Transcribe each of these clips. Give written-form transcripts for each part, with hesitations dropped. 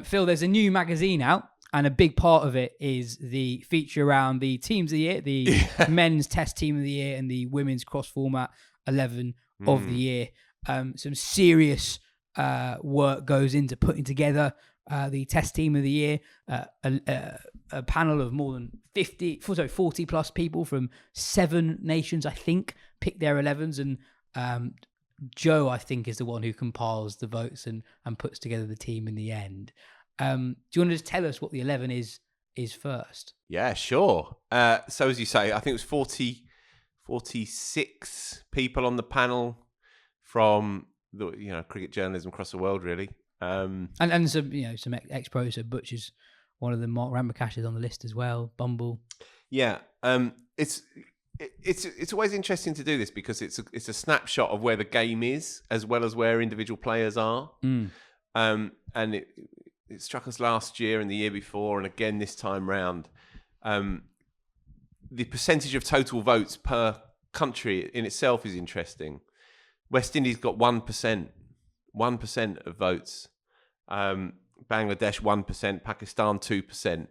Phil, there's a new magazine out, and a big part of it is the feature around the teams of the year, the men's test team of the year and the women's cross-format 11 of the year. Some serious work goes into putting together the test team of the year. A panel of more than 40 plus people from 7 nations, I think, pick their 11s, and Joe, I think, is the one who compiles the votes and puts together the team in the end. Do you want to just tell us what the 11 is first? Yeah, sure. So as you say, I think it was 46 people on the panel from the cricket journalism across the world, really. And some ex-pros. So Butch is one of them. Mark Rambakash is on the list as well. Bumble. Yeah. It's always interesting to do this because it's a snapshot of where the game is as well as where individual players are. And it struck us last year and the year before, and again this time round. The percentage of total votes per country in itself is interesting. West Indies got 1% of votes. Bangladesh 1%, Pakistan 2%,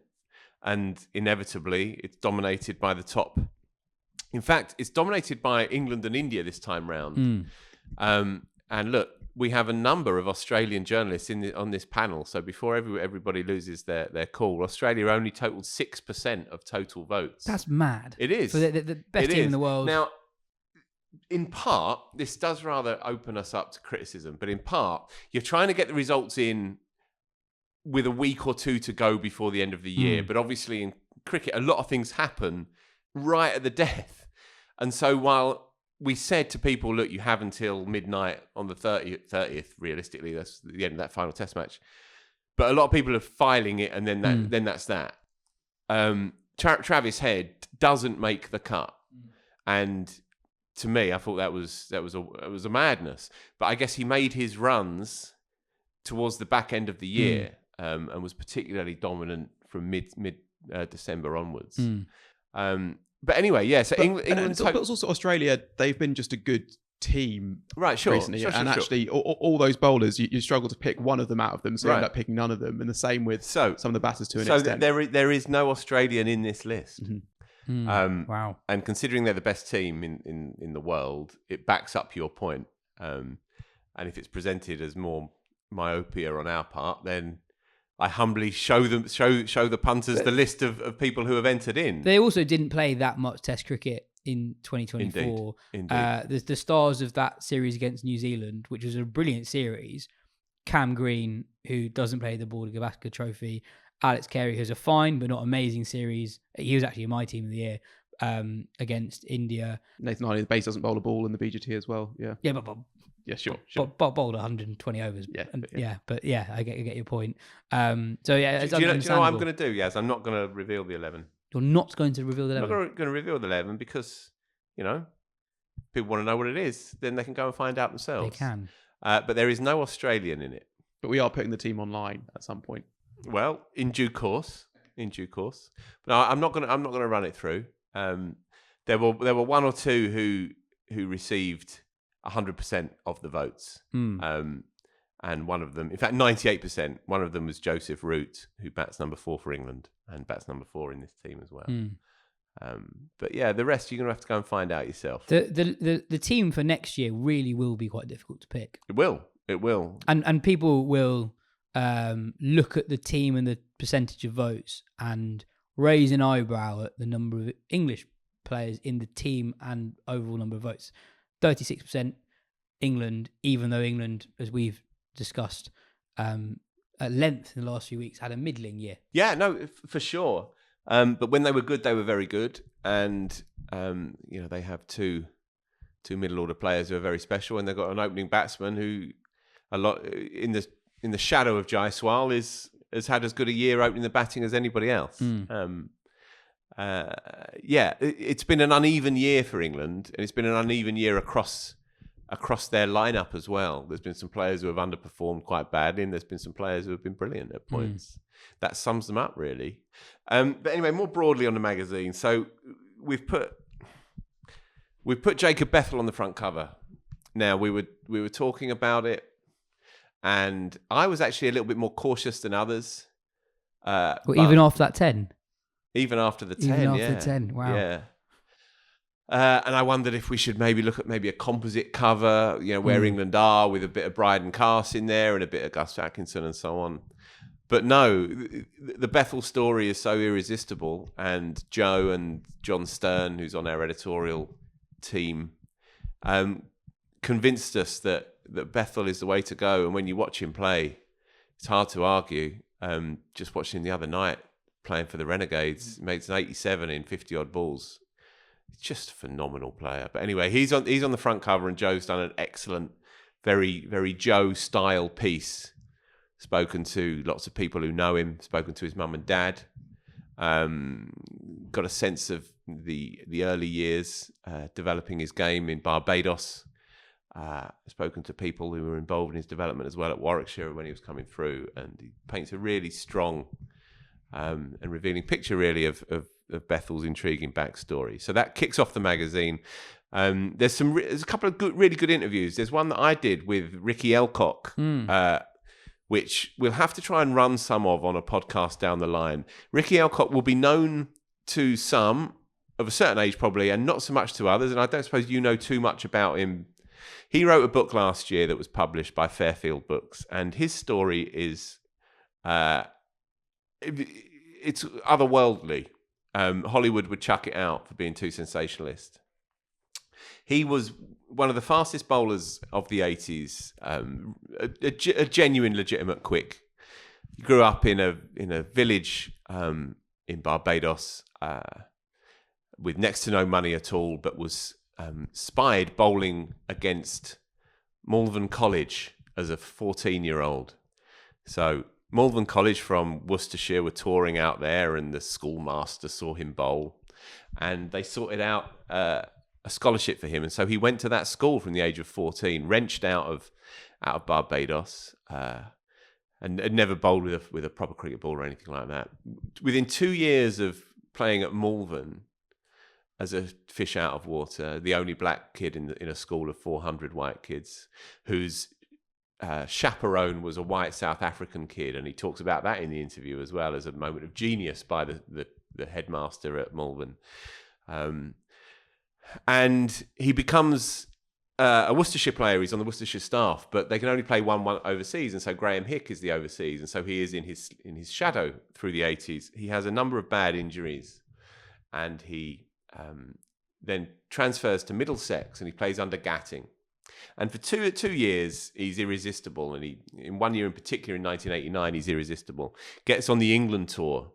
and inevitably it's dominated by the top. In fact, it's dominated by England and India this time round. And look, we have a number of Australian journalists on this panel. So before everybody loses their cool, Australia only totaled 6% of total votes. That's mad. It is. For the best team in the world. Now, in part, this does rather open us up to criticism, but in part, you're trying to get the results in with a week or two to go before the end of the year. But obviously in cricket, a lot of things happen right at the death. And so while we said to people, look, you have until midnight on the 30th, realistically, that's the end of that final test match. But a lot of people are filing it, and then that's that. Travis Head doesn't make the cut. And to me, I thought that was a madness. But I guess he made his runs towards the back end of the year, and was particularly dominant from mid December onwards. But anyway, yeah. So England, but also Australia, they've been just a good team, right? Sure. Recently, actually, all those bowlers, you struggle to pick one of them out of them, so you end up picking none of them. And the same with some of the batters to an extent. So there is no Australian in this list. Wow. And considering they're the best team in the world, it backs up your point. And if it's presented as more myopia on our part, then I humbly show the punters the list of people who have entered in. They also didn't play that much Test cricket in 2024. Indeed. The stars of that series against New Zealand, which was a brilliant series, Cam Green, who doesn't play the Border Gavaskar Trophy, Alex Carey, who's a fine but not amazing series. He was actually in my team of the year against India. Nathan Hardy, the base doesn't bowl a ball in the BGT as well. Yeah. Yeah, but yeah, sure. Bowled 120 overs. Yeah, I get your point. So yeah, do you know what I'm going to do? Yes, I'm not going to reveal the 11. You're not going to reveal the 11. I'm not going to reveal the 11 because people want to know what it is. Then they can go and find out themselves. They can. But there is no Australian in it. But we are putting the team online at some point. Well, in due course. But I'm not going to run it through. There were one or two who received 100% of the votes. And one of them, in fact, 98%. One of them was Joseph Root, who bats number 4 for England and bats number 4 in this team as well. But yeah, the rest you're going to have to go and find out yourself. The team for next year really will be quite difficult to pick. It will. And people will look at the team and the percentage of votes and raise an eyebrow at the number of English players in the team and overall number of votes. 36% England, even though England, as we've discussed at length in the last few weeks, had a middling year. Yeah, no, for sure. But when they were good, they were very good. And, they have two middle order players who are very special. And they've got an opening batsman who, a lot in the shadow of Jaiswal, has had as good a year opening the batting as anybody else. It's been an uneven year for England, and it's been an uneven year across their lineup as well. There's been some players who have underperformed quite badly, and there's been some players who have been brilliant at points. That sums them up, really. But anyway, more broadly on the magazine, so we've put Jacob Bethel on the front cover. Now we were talking about it And I was actually a little bit more cautious than others. Even after that 10? Even after the 10, Even after yeah. the 10, wow. Yeah. And I wondered if we should maybe look at maybe a composite cover, where England are, with a bit of Bryden Cass in there and a bit of Gus Atkinson and so on. But no, the Bethel story is so irresistible. And Joe and John Stern, who's on our editorial team, convinced us that Bethel is the way to go. And when you watch him play, it's hard to argue. Just watching him the other night playing for the Renegades, he makes an 87 in 50-odd balls. He's just a phenomenal player. But anyway, he's on the front cover, and Joe's done an excellent, very, very Joe-style piece. Spoken to lots of people who know him, spoken to his mum and dad. Got a sense of the early years, developing his game in Barbados. Spoken to people who were involved in his development as well at Warwickshire when he was coming through, and he paints a really strong and revealing picture, really, of Bethel's intriguing backstory. So that kicks off the magazine. There's a couple of really good interviews. There's one that I did with Ricky Elcock, which we'll have to try and run some of on a podcast down the line. Ricky Elcock will be known to some of a certain age probably, and not so much to others, and I don't suppose you know too much about him. He wrote a book last year that was published by Fairfield Books, and his story is it's otherworldly. Hollywood would chuck it out for being too sensationalist. He was one of the fastest bowlers of the 80s, a genuine, legitimate quick. He grew up in a village in Barbados with next to no money at all, but was spied bowling against Malvern College as a 14-year-old. So Malvern College from Worcestershire were touring out there, and the schoolmaster saw him bowl, and they sorted out a scholarship for him. And so he went to that school from the age of 14, wrenched out of Barbados, and had never bowled with a proper cricket ball or anything like that. Within 2 years of playing at Malvern as a fish out of water, the only black kid in a school of 400 white kids, whose chaperone was a white South African kid, and he talks about that in the interview as well as a moment of genius by the headmaster at Malvern. And he becomes a Worcestershire player. He's on the Worcestershire staff, but they can only play one overseas, and so Graham Hick is the overseas, and so he is in his shadow through the 80s. He has a number of bad injuries, and he then transfers to Middlesex, and he plays under Gatting. And for two years, he's irresistible. And in 1 year in particular, in 1989, he's irresistible. Gets on the England tour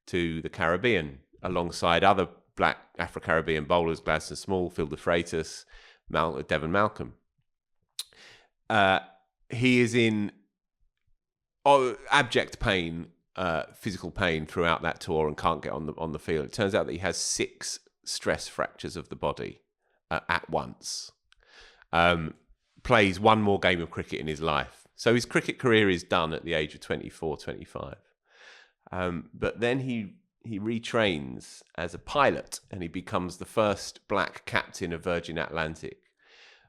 to the Caribbean alongside other black Afro-Caribbean bowlers, Gladstone Small, Phil de Freitas, Devon Malcolm. He is in abject pain, physical pain throughout that tour, and can't get on the field. It turns out that he has 6 stress fractures of the body at once. Plays one more game of cricket in his life. So his cricket career is done at the age of 24, 25. But then he retrains as a pilot, and he becomes the first black captain of Virgin Atlantic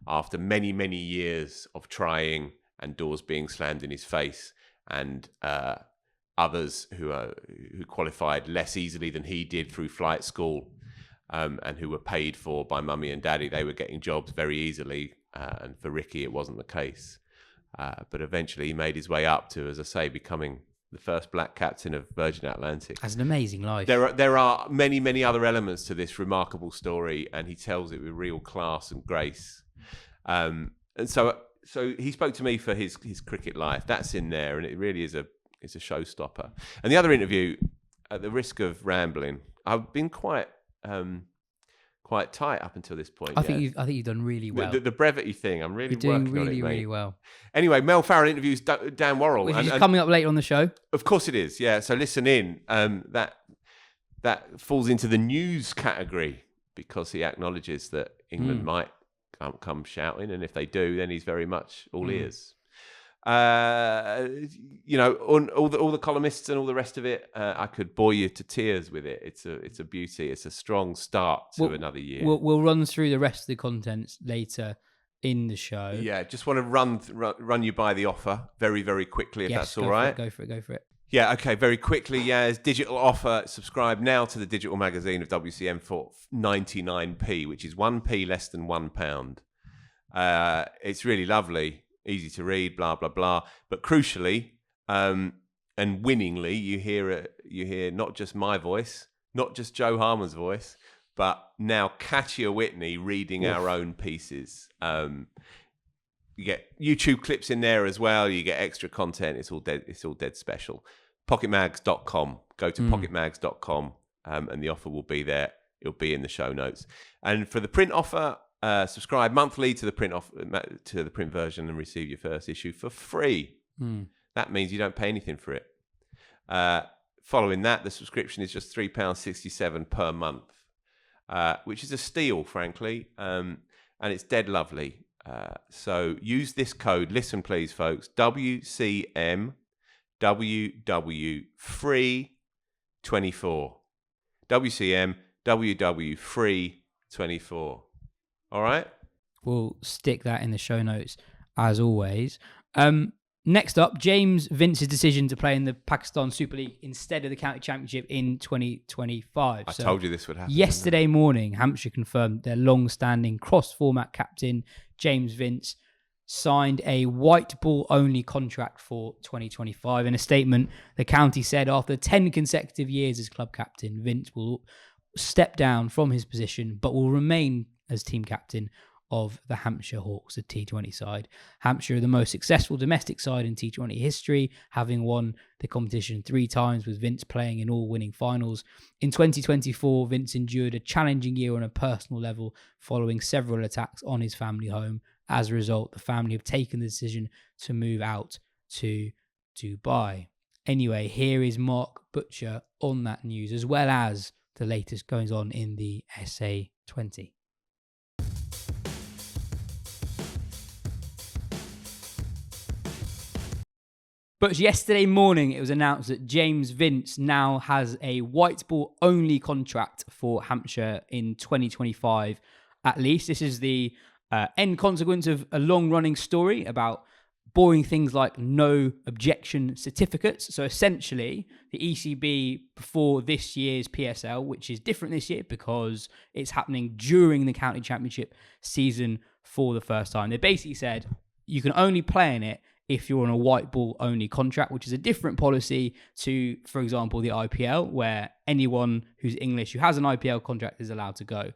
after many, many years of trying and doors being slammed in his face, and others who qualified less easily than he did through flight school, and who were paid for by mummy and daddy. They were getting jobs very easily, and for Ricky it wasn't the case. But eventually he made his way up to, as I say, becoming the first black captain of Virgin Atlantic. Has an amazing life. There are many, many other elements to this remarkable story, and he tells it with real class and grace. And so he spoke to me for his cricket life. That's in there, and it really is a showstopper. And the other interview, at the risk of rambling, I've been quite tight up until this point. I think you've done really well. The brevity thing, I'm really You're doing working on it, really, mate. really well. Anyway, Mel Farron interviews Dan Worrall, Which is coming up later on the show. Of course it is, yeah. So listen in. That falls into the news category, because he acknowledges that England might come shouting, and if they do, then he's very much all ears. On all the columnists and all the rest of it, I could bore you to tears with it. It's a beauty. It's a strong start to another year. We'll run through the rest of the contents later in the show. Yeah, just want to run you by the offer very, very quickly, if that's all right. Go for it. Yeah, okay, very quickly. Yeah, it's digital offer. Subscribe now to the digital magazine of WCM for 99p, which is 1p less than £1. It's really lovely, easy to read, blah, blah, blah. But crucially, and winningly, you hear not just my voice, not just Joe Harmon's voice, but now Katia Whitney reading our own pieces. You get YouTube clips in there as well. You get extra content. It's all dead special. Pocketmags.com. Go to pocketmags.com and the offer will be there. It'll be in the show notes. And for the print offer, subscribe monthly to the print version and receive your first issue for free. That means you don't pay anything for it. Following that, the subscription is just £3.67 per month, which is a steal, frankly, and it's dead lovely. So use this code. Listen, please, folks. WCMWW free 24. WCMWW free 24. All right. We'll stick that in the show notes as always. Next up, James Vince's decision to play in the Pakistan Super League instead of the County Championship in 2025. I told you this would happen. Yesterday morning, Hampshire confirmed their long-standing cross-format captain, James Vince, signed a white ball only contract for 2025. In a statement, the county said after 10 consecutive years as club captain, Vince will step down from his position but will remain as team captain of the Hampshire Hawks, the T20 side. Hampshire are the most successful domestic side in T20 history, having won the competition 3 times, with Vince playing in all winning finals. In 2024, Vince endured a challenging year on a personal level following several attacks on his family home. As a result, the family have taken the decision to move out to Dubai. Anyway, here is Mark Butcher on that news, as well as the latest goings on in the SA20. But yesterday morning, it was announced that James Vince now has a white ball only contract for Hampshire in 2025, at least. This is the end consequence of a long-running story about boring things like no objection certificates. So essentially, the ECB, before this year's PSL, which is different this year because it's happening during the County Championship season for the first time, they basically said you can only play in it if you're on a white ball only contract, which is a different policy to, for example, the IPL, where anyone who's English who has an IPL contract is allowed to go.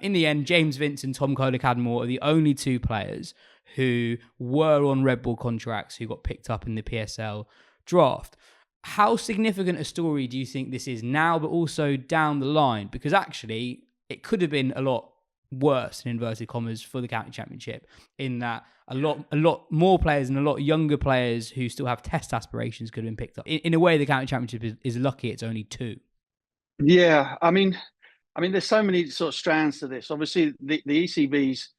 In the end, James Vince and Tom Kohler-Cadmore are the only 2 players who were on red ball contracts who got picked up in the PSL draft. How significant a story do you think this is now, but also down the line? Because actually, it could have been a lot worse, in inverted commas, for the County Championship, in that a lot more players and a lot younger players who still have test aspirations could have been picked up. In a way, the County Championship is lucky it's only 2. Yeah, I mean, there's so many sort of strands to this. Obviously, the ECB's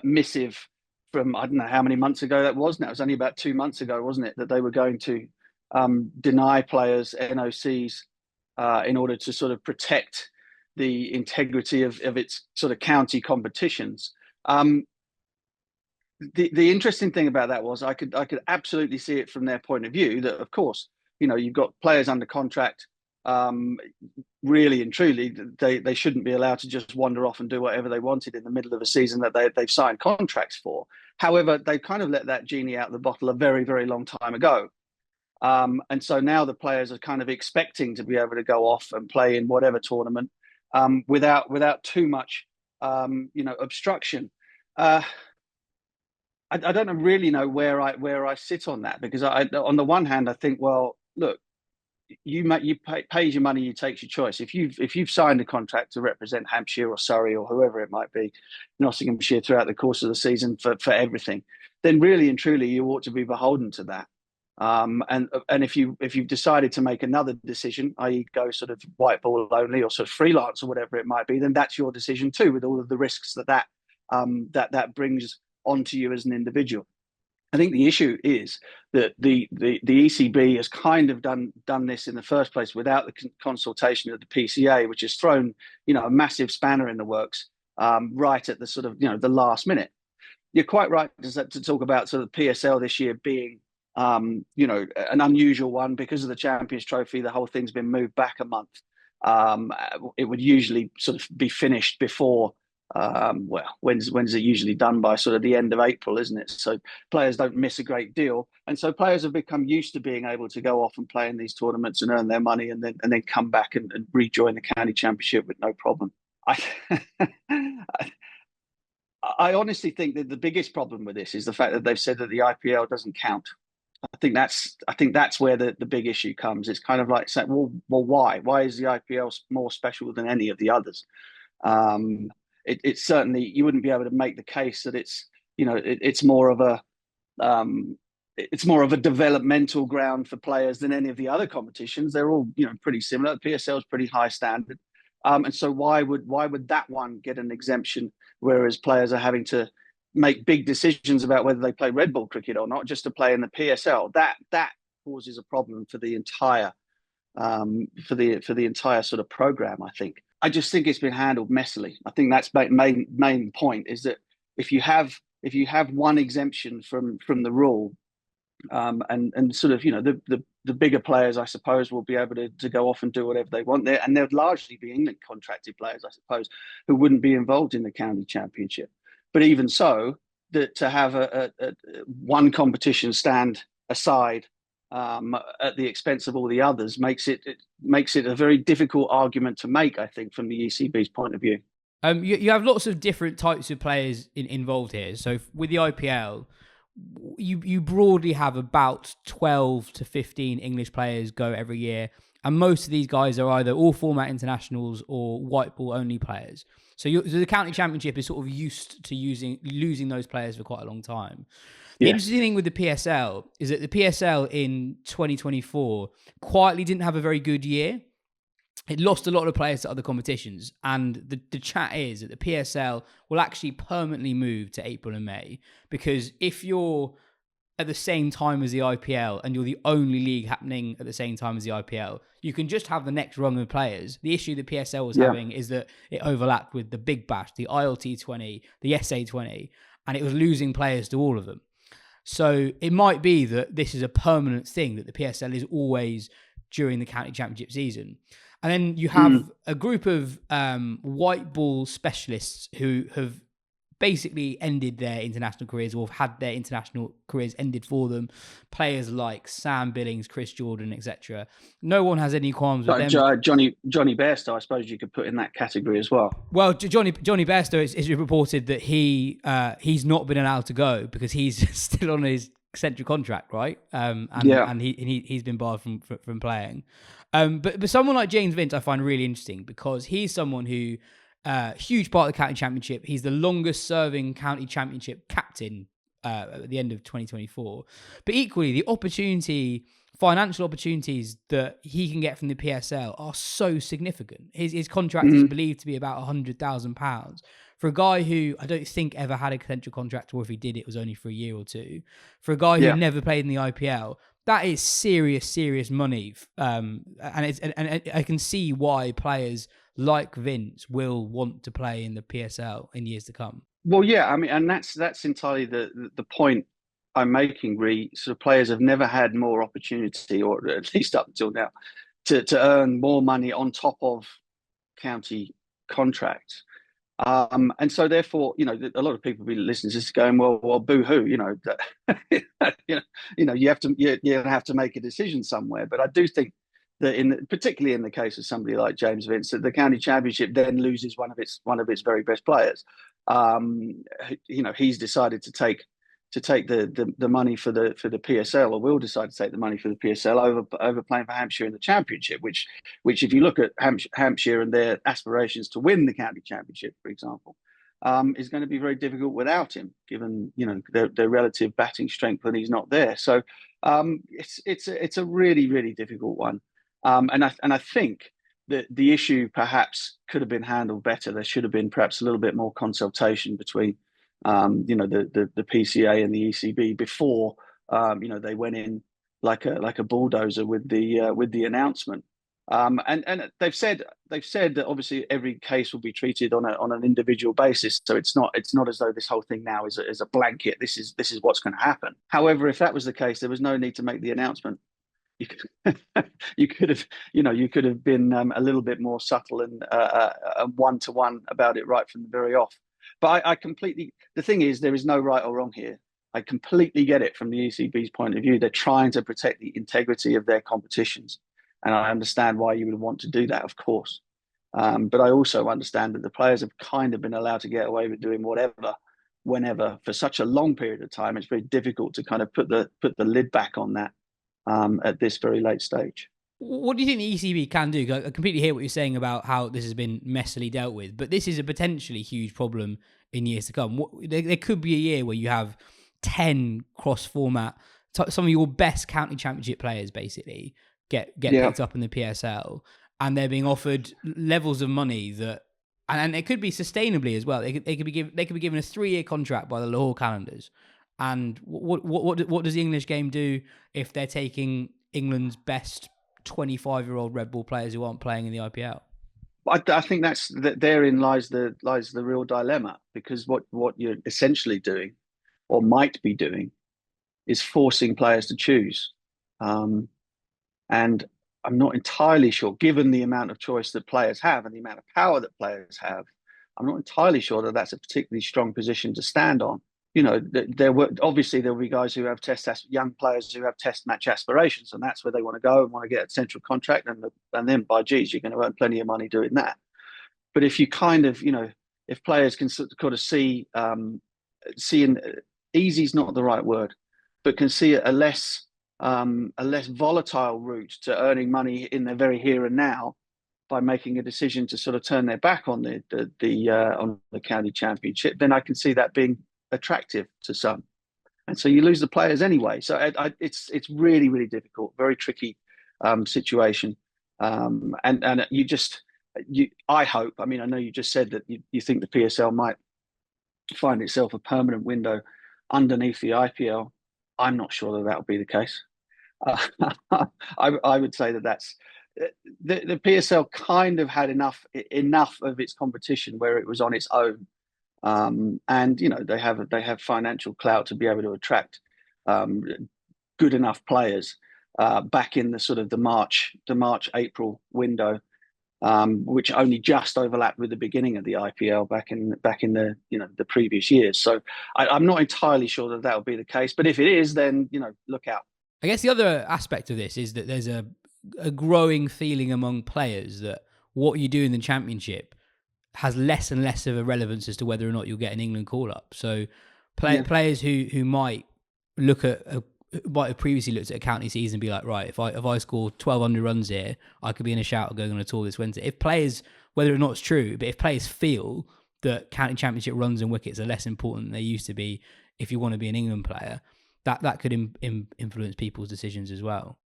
missive from, I don't know how many months ago that was. Now, it was only about 2 months ago, wasn't it, that they were going to deny players NOCs in order to sort of protect the integrity of its sort of county competitions. The interesting thing about that was I could absolutely see it from their point of view that, of course, you know, you've got players under contract. Really and truly, they shouldn't be allowed to just wander off and do whatever they wanted in the middle of a season that they've signed contracts for. However, they kind of let that genie out of the bottle a very, very long time ago. And so now the players are kind of expecting to be able to go off and play in whatever tournament without too much, obstruction. I don't really know where I sit on that, because on the one hand, I think, well, look, you pays your money, you takes your choice. If you've signed a contract to represent Hampshire or Surrey or whoever it might be, Nottinghamshire, throughout the course of the season for everything, then really and truly you ought to be beholden to that. And if you've decided to make another decision, i.e. go sort of white ball only or sort of freelance or whatever it might be, then that's your decision too, with all of the risks that brings onto you as an individual. I think the issue is that the ECB has kind of done this in the first place without the consultation of the PCA, which has thrown a massive spanner in the works right at the sort of the last minute. you're quite right to talk about sort of PSL this year being, an unusual one because of the Champions Trophy. The whole thing's been moved back a month. It would usually sort of be finished before. When's it usually done by? Sort of the end of April, isn't it? So players don't miss a great deal, and so players have become used to being able to go off and play in these tournaments and earn their money, and then come back and rejoin the county championship with no problem. I honestly think that the biggest problem with this is the fact that they've said that the IPL doesn't count. I think that's where the big issue comes. It's kind of like saying, well, why? Why is the IPL more special than any of the others? It's certainly, you wouldn't be able to make the case that it's more of a developmental ground for players than any of the other competitions. They're all pretty similar. The PSL is pretty high standard, and so why would that one get an exemption, whereas players are having to make big decisions about whether they play red ball cricket or not just to play in the PSL? That causes a problem for the entire entire sort of program. I just think it's been handled messily. I think that's main point is that if you have one exemption from the rule, and sort of the bigger players, I suppose, will be able to go off and do whatever they want there, and they'd largely be England contracted players, I suppose, who wouldn't be involved in the county championship. But even so, that to have a one competition stand aside at the expense of all the others makes it a very difficult argument to make, I think, from the ECB's point of view. You have lots of different types of players involved here. So with the IPL, you broadly have about 12 to 15 English players go every year, and most of these guys are either all format internationals or white ball only players. So the county championship is sort of used to losing those players for quite a long time. The interesting thing with the PSL is that the PSL in 2024 quietly didn't have a very good year. It lost a lot of players to other competitions, and the chat is that the PSL will actually permanently move to April and May, because if you're at the same time as the IPL and you're the only league happening at the same time as the IPL, you can just have the next rung of players. The issue the PSL was having is that it overlapped with the Big Bash, the ILT20, the SA20, and it was losing players to all of them. So it might be that this is a permanent thing, that the PSL is always during the county championship season. And then you have a group of white ball specialists who have basically ended their international careers or have had their international careers ended for them. Players like Sam Billings, Chris Jordan, etc. No one has any qualms with them. Johnny Bairstow, I suppose you could put in that category as well. Well, Johnny Bairstow is reported that he's not been allowed to go because he's still on his eccentric contract, right? And he's been barred from playing. But someone like James Vince I find really interesting because he's someone who huge part of the county championship. He's the longest serving county championship captain at the end of 2024. But equally, the financial opportunities that he can get from the PSL are so significant. His contract is believed to be about £100,000 for a guy who I don't think ever had a eccentric contract, or if he did, it was only for a year or two. For a guy who never played in the IPL, that is serious money. And I can see why players like Vince will want to play in the PSL in years to come. Well, yeah, I mean, and that's entirely the point I'm making. Really, sort of players have never had more opportunity, or at least up until now, to earn more money on top of county contracts. And so, therefore, a lot of people will be listening to this going, well, boo-hoo, you have to make a decision somewhere. But I do think that particularly in the case of somebody like James Vince, that the county championship then loses one of its very best players. He's decided to take the money for the PSL, or will decide to take the money for the PSL over playing for Hampshire in the championship, which if you look at Hampshire and their aspirations to win the county championship, for example, is going to be very difficult without him, given their relative batting strength when he's not there. So it's a really, really difficult one. And I think that the issue perhaps could have been handled better. There should have been perhaps a little bit more consultation between the PCA and the ECB before they went in like a bulldozer with the announcement. And they've said that obviously every case will be treated on an individual basis. So it's not as though this whole thing now is a blanket. This is what's going to happen. However, if that was the case, there was no need to make the announcement. You could have been a little bit more subtle and one-to-one about it right from the very off. But I completely. The thing is, there is no right or wrong here. I completely get it from the ECB's point of view. They're trying to protect the integrity of their competitions. And I understand why you would want to do that, of course. But I also understand that the players have kind of been allowed to get away with doing whatever, whenever, for such a long period of time. It's very difficult to kind of put the lid back on that at this very late stage. What do you think the ECB can do? I completely hear what you're saying about how this has been messily dealt with, but this is a potentially huge problem in years to come. There could be a year where you have 10 cross-format, some of your best county championship players basically get picked up in the PSL, and they're being offered levels of money that, and it could be sustainably as well. They could be given a 3-year contract by the Lahore Calendars. And what does the English game do if they're taking England's best 25-year-old Red Bull players who aren't playing in the IPL? I think therein lies the real dilemma, because what you're essentially doing, or might be doing, is forcing players to choose. And I'm not entirely sure, given the amount of choice that players have and the amount of power that players have, I'm not entirely sure that that's a particularly strong position to stand on. There will be guys who have young players who have test match aspirations, and that's where they want to go and want to get a central contract, and then by geez, you're going to earn plenty of money doing that. But if you kind of, if players can sort of see easy's not the right word, but can see a less volatile route to earning money in their very here and now by making a decision to sort of turn their back on the county championship, then I can see that being attractive to some, and so you lose the players anyway. So it's really, really difficult, very tricky situation, and I hope. I mean, I know you just said that you think the PSL might find itself a permanent window underneath the IPL. I'm not sure that will be the case. I would say that's the PSL kind of had enough of its competition where it was on its own. And they have financial clout to be able to attract good enough players back in the sort of the March April window, which only just overlapped with the beginning of the IPL back in the the previous years. So I'm not entirely sure that will be the case, but if it is, then look out. I guess the other aspect of this is that there's a growing feeling among players that what you do in the Championship has less and less of a relevance as to whether or not you'll get an England call-up. So players who might might have previously looked at a county season and be like, right, if I score 1,200 runs here, I could be in a shout of going on a tour this Wednesday. If players, whether or not it's true, but if players feel that county championship runs and wickets are less important than they used to be if you want to be an England player, that could influence people's decisions as well.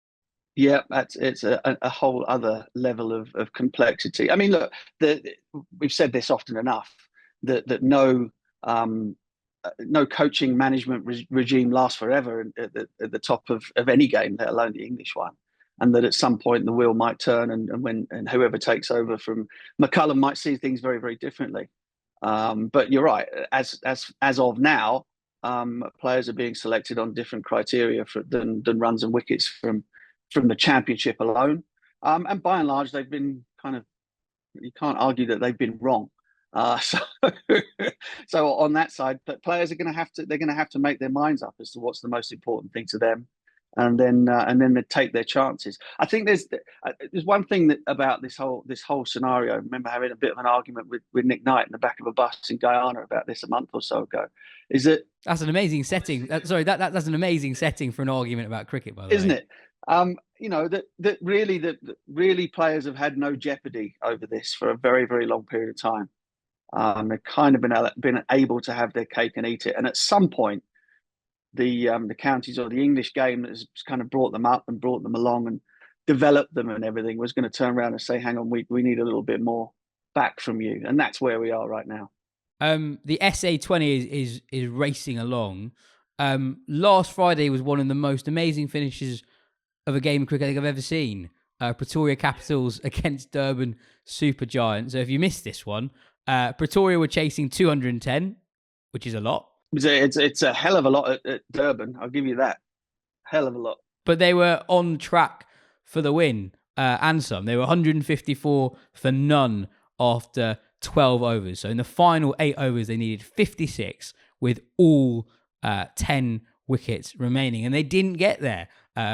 Yeah, it's a whole other level of complexity. I mean, look, we've said this often enough that no coaching management regime lasts forever at the top of any game, let alone the English one, and that at some point the wheel might turn, and whoever takes over from McCullum might see things very, very differently. But you're right. As of now, players are being selected on different criteria than runs and wickets from the Championship alone, and by and large, they've been you can't argue that they've been wrong. So on that side, but players are going to have to make their minds up as to what's the most important thing to them, and then they take their chances. I think there's one thing about this whole scenario. I remember having a bit of an argument with Nick Knight in the back of a bus in Guyana about this a month or so ago. Is that that's an amazing setting? That's an amazing setting for an argument about cricket, by the way, isn't it? That really players have had no jeopardy over this for a very, very long period of time. They've kind of been able to have their cake and eat it, and at some point, the counties or the English game that has kind of brought them up and brought them along and developed them and everything was going to turn around and say, "Hang on, we need a little bit more back from you," and that's where we are right now. The SA20 is racing along. Last Friday was one of the most amazing finishes of a game of cricket I think I've ever seen. Pretoria Capitals against Durban Supergiants. So if you missed this one, Pretoria were chasing 210, which is a lot. It's a hell of a lot at Durban. I'll give you that. Hell of a lot. But they were on track for the win and some. They were 154 for none after 12 overs. So in the final 8 overs, they needed 56 with all 10 wickets remaining. And they didn't get there.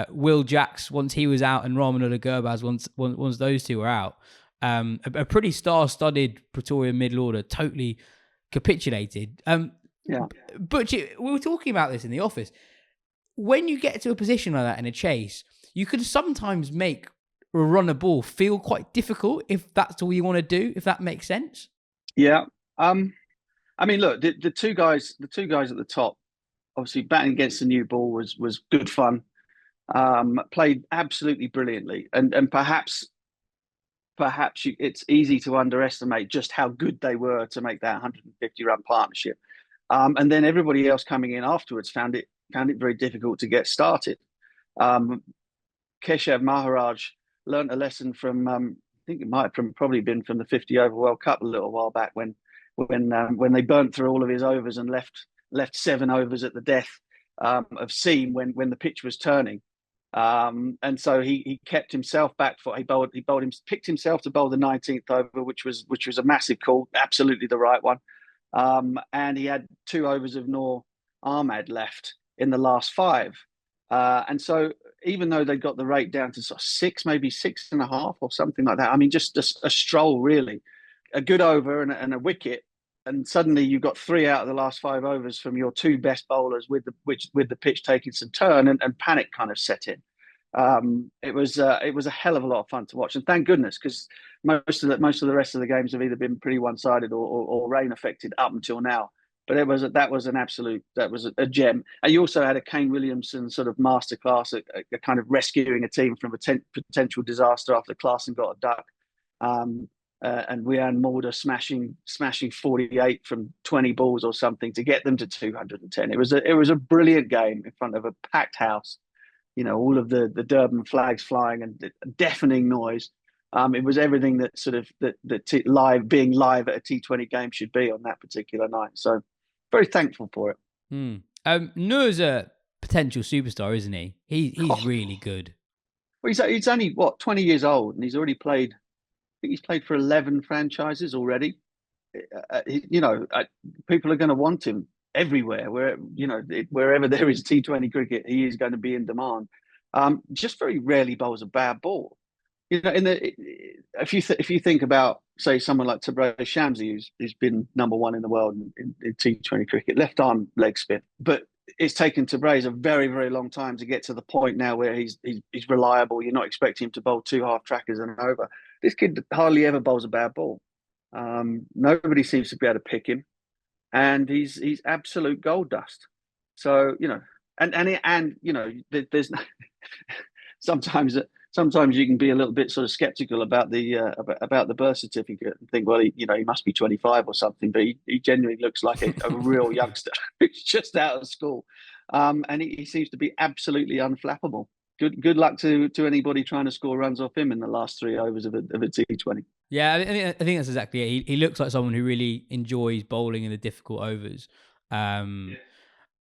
Will Jacks, once he was out, and Ramanullah Gurbaz, once those two were out, a pretty star-studded Pretoria middle order totally capitulated. Yeah. But we were talking about this in the office. When you get to a position like that in a chase, you can sometimes make a run a ball feel quite difficult if that's all you want to do, if that makes sense. Yeah. I mean, look, the two guys at the top, obviously batting against the new ball was good fun. Played absolutely brilliantly, and perhaps it's easy to underestimate just how good they were to make that 150-run partnership. And then everybody else coming in afterwards found it very difficult to get started. Keshav Maharaj learnt a lesson from I think it might have probably been from the 50-over World Cup a little while back when they burnt through all of his overs and left 7 overs at the death of seam when the pitch was turning. And so he kept himself back picked himself to bowl the 19th over, which was a massive call, absolutely the right one. And he had 2 overs of Noor Ahmad left in the last 5. And so even though they got the rate down to sort of 6, maybe 6.5 or something like that, I mean, just a stroll, really. A good over and a wicket, and suddenly you've got 3 out of the last 5 overs from your 2 best bowlers with the pitch taking some turn, and panic kind of set in. It was a hell of a lot of fun to watch, and thank goodness, because most of the rest of the games have either been pretty one-sided or rain affected up until now. But that was a gem. And you also had a Kane Williamson sort of masterclass at kind of rescuing a team from a potential disaster after Klaasen got a duck. And Wian Mulder smashing 48 from 20 balls or something to get them to 210. It was a brilliant game in front of a packed house. You know, all of the Durban flags flying and deafening noise. It was everything that sort of being live at a T20 game should be on that particular night. So very thankful for it. Noor's a potential superstar, isn't he? He's really good. Well, he's only 20 years old, and he's already played. I think he's played for 11 franchises already. People are going to want him everywhere. Wherever there is T20 cricket, he is going to be in demand. Just very rarely bowls a bad ball. You know, if you think about, say, someone like Tabraiz Shamsi, who's been number 1 in the world in T20 cricket, left arm leg spin, but it's taken Tabraiz a very, very long time to get to the point now where he's reliable. You're not expecting him to bowl 2 half trackers and over. This kid hardly ever bowls a bad ball. Nobody seems to be able to pick him, and he's absolute gold dust. So there's sometimes you can be a little bit sort of skeptical about the birth certificate and think, well, he must be 25 or something, but he genuinely looks like a real youngster who's just out of school, and he seems to be absolutely unflappable. Good luck to anybody trying to score runs off him in the last 3 overs of a T20. Yeah, I think that's exactly it. He looks like someone who really enjoys bowling in the difficult overs. The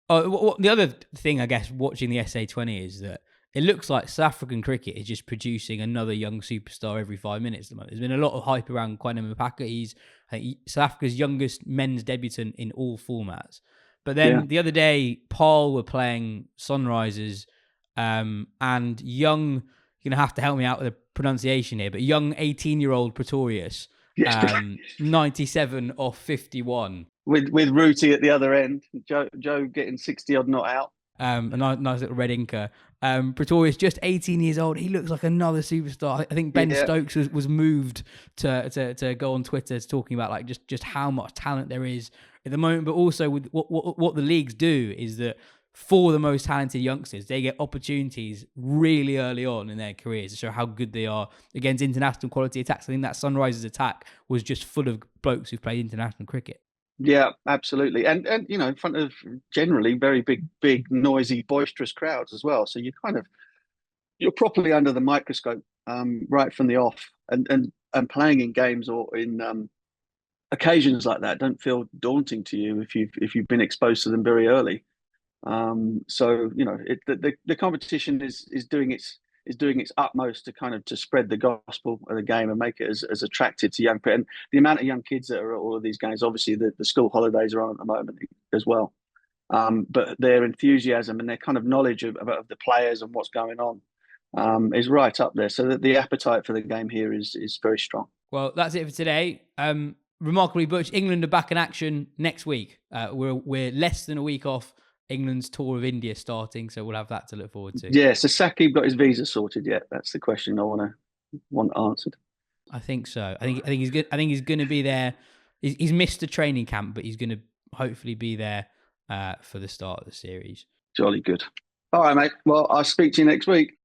other thing, I guess, watching the SA20 is that it looks like South African cricket is just producing another young superstar every 5 minutes at the moment. There's been a lot of hype around Kwame Mpaka. He's South Africa's youngest men's debutant in all formats. But then the other day, Paul were playing Sunrisers, and young, you're going to have to help me out with the pronunciation here, but young 18-year-old Pretorius, 97 off 51. With Rooty at the other end, Joe getting 60-odd not out. A nice little red inker. Pretorius, just 18 years old. He looks like another superstar. I think Ben Stokes was moved to go on Twitter talking about like just how much talent there is at the moment, but also with what the leagues do is that for the most talented youngsters, they get opportunities really early on in their careers to show how good they are against international quality attacks. I think that Sunrisers attack was just full of blokes who've played international cricket. Yeah, absolutely. And in front of generally very big, noisy, boisterous crowds as well. So you're properly under the microscope right from the off, and playing in games or in occasions like that don't feel daunting to you if you've been exposed to them very early. So the competition is doing its utmost to kind of to spread the gospel of the game and make it as attractive to young people. And the amount of young kids that are at all of these games, obviously the school holidays are on at the moment as well. But their enthusiasm and their kind of knowledge of the players and what's going on is right up there. So that the appetite for the game here is very strong. Well, that's it for today. Remarkably, Butch, England are back in action next week. We're less than a week off England's tour of India starting, so we'll have that to look forward to. Yeah, so Saki got his visa sorted yet? That's the question I want answered. I think so. I think he's good. I think he's going to be there. He's missed the training camp, but he's going to hopefully be there for the start of the series. Jolly good. All right, mate. Well, I'll speak to you next week.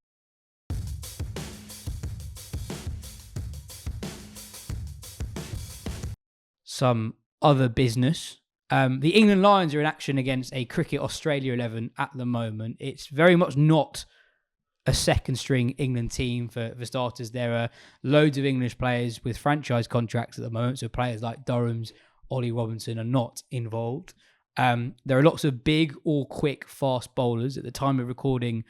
Some other business. The England Lions are in action against a Cricket Australia 11 at the moment. It's very much not a second-string England team for starters. There are loads of English players with franchise contracts at the moment, so players like Durham's, Ollie Robinson are not involved. There are lots of big or quick fast bowlers. At the time of recording,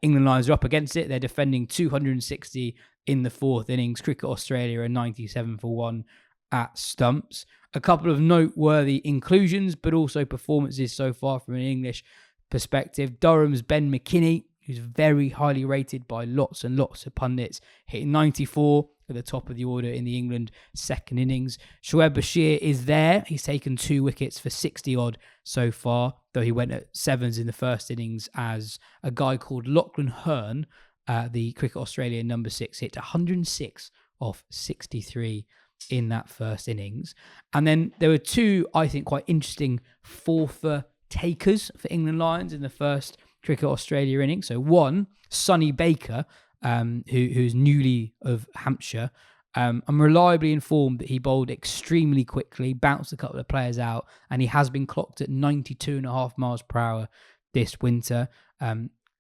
England Lions are up against it. They're defending 260 in the fourth innings. Cricket Australia are 97 for 1 at stumps. A couple of noteworthy inclusions, but also performances so far from an English perspective. Durham's Ben McKinney, who's very highly rated by lots and lots of pundits, hitting 94 at the top of the order in the England second innings. Shoaib Bashir is there. He's taken 2 wickets for 60-odd so far, though he went at 7s in the first innings as a guy called Lachlan Hearn, the Cricket Australia number 6, hit 106 off 63 in that first innings. And then there were 2, I think, quite interesting forfeit takers for England Lions in the first Cricket Australia innings. So one, Sonny Baker, who's newly of Hampshire. I'm reliably informed that he bowled extremely quickly, bounced a couple of players out, and he has been clocked at 92.5 miles per hour this winter.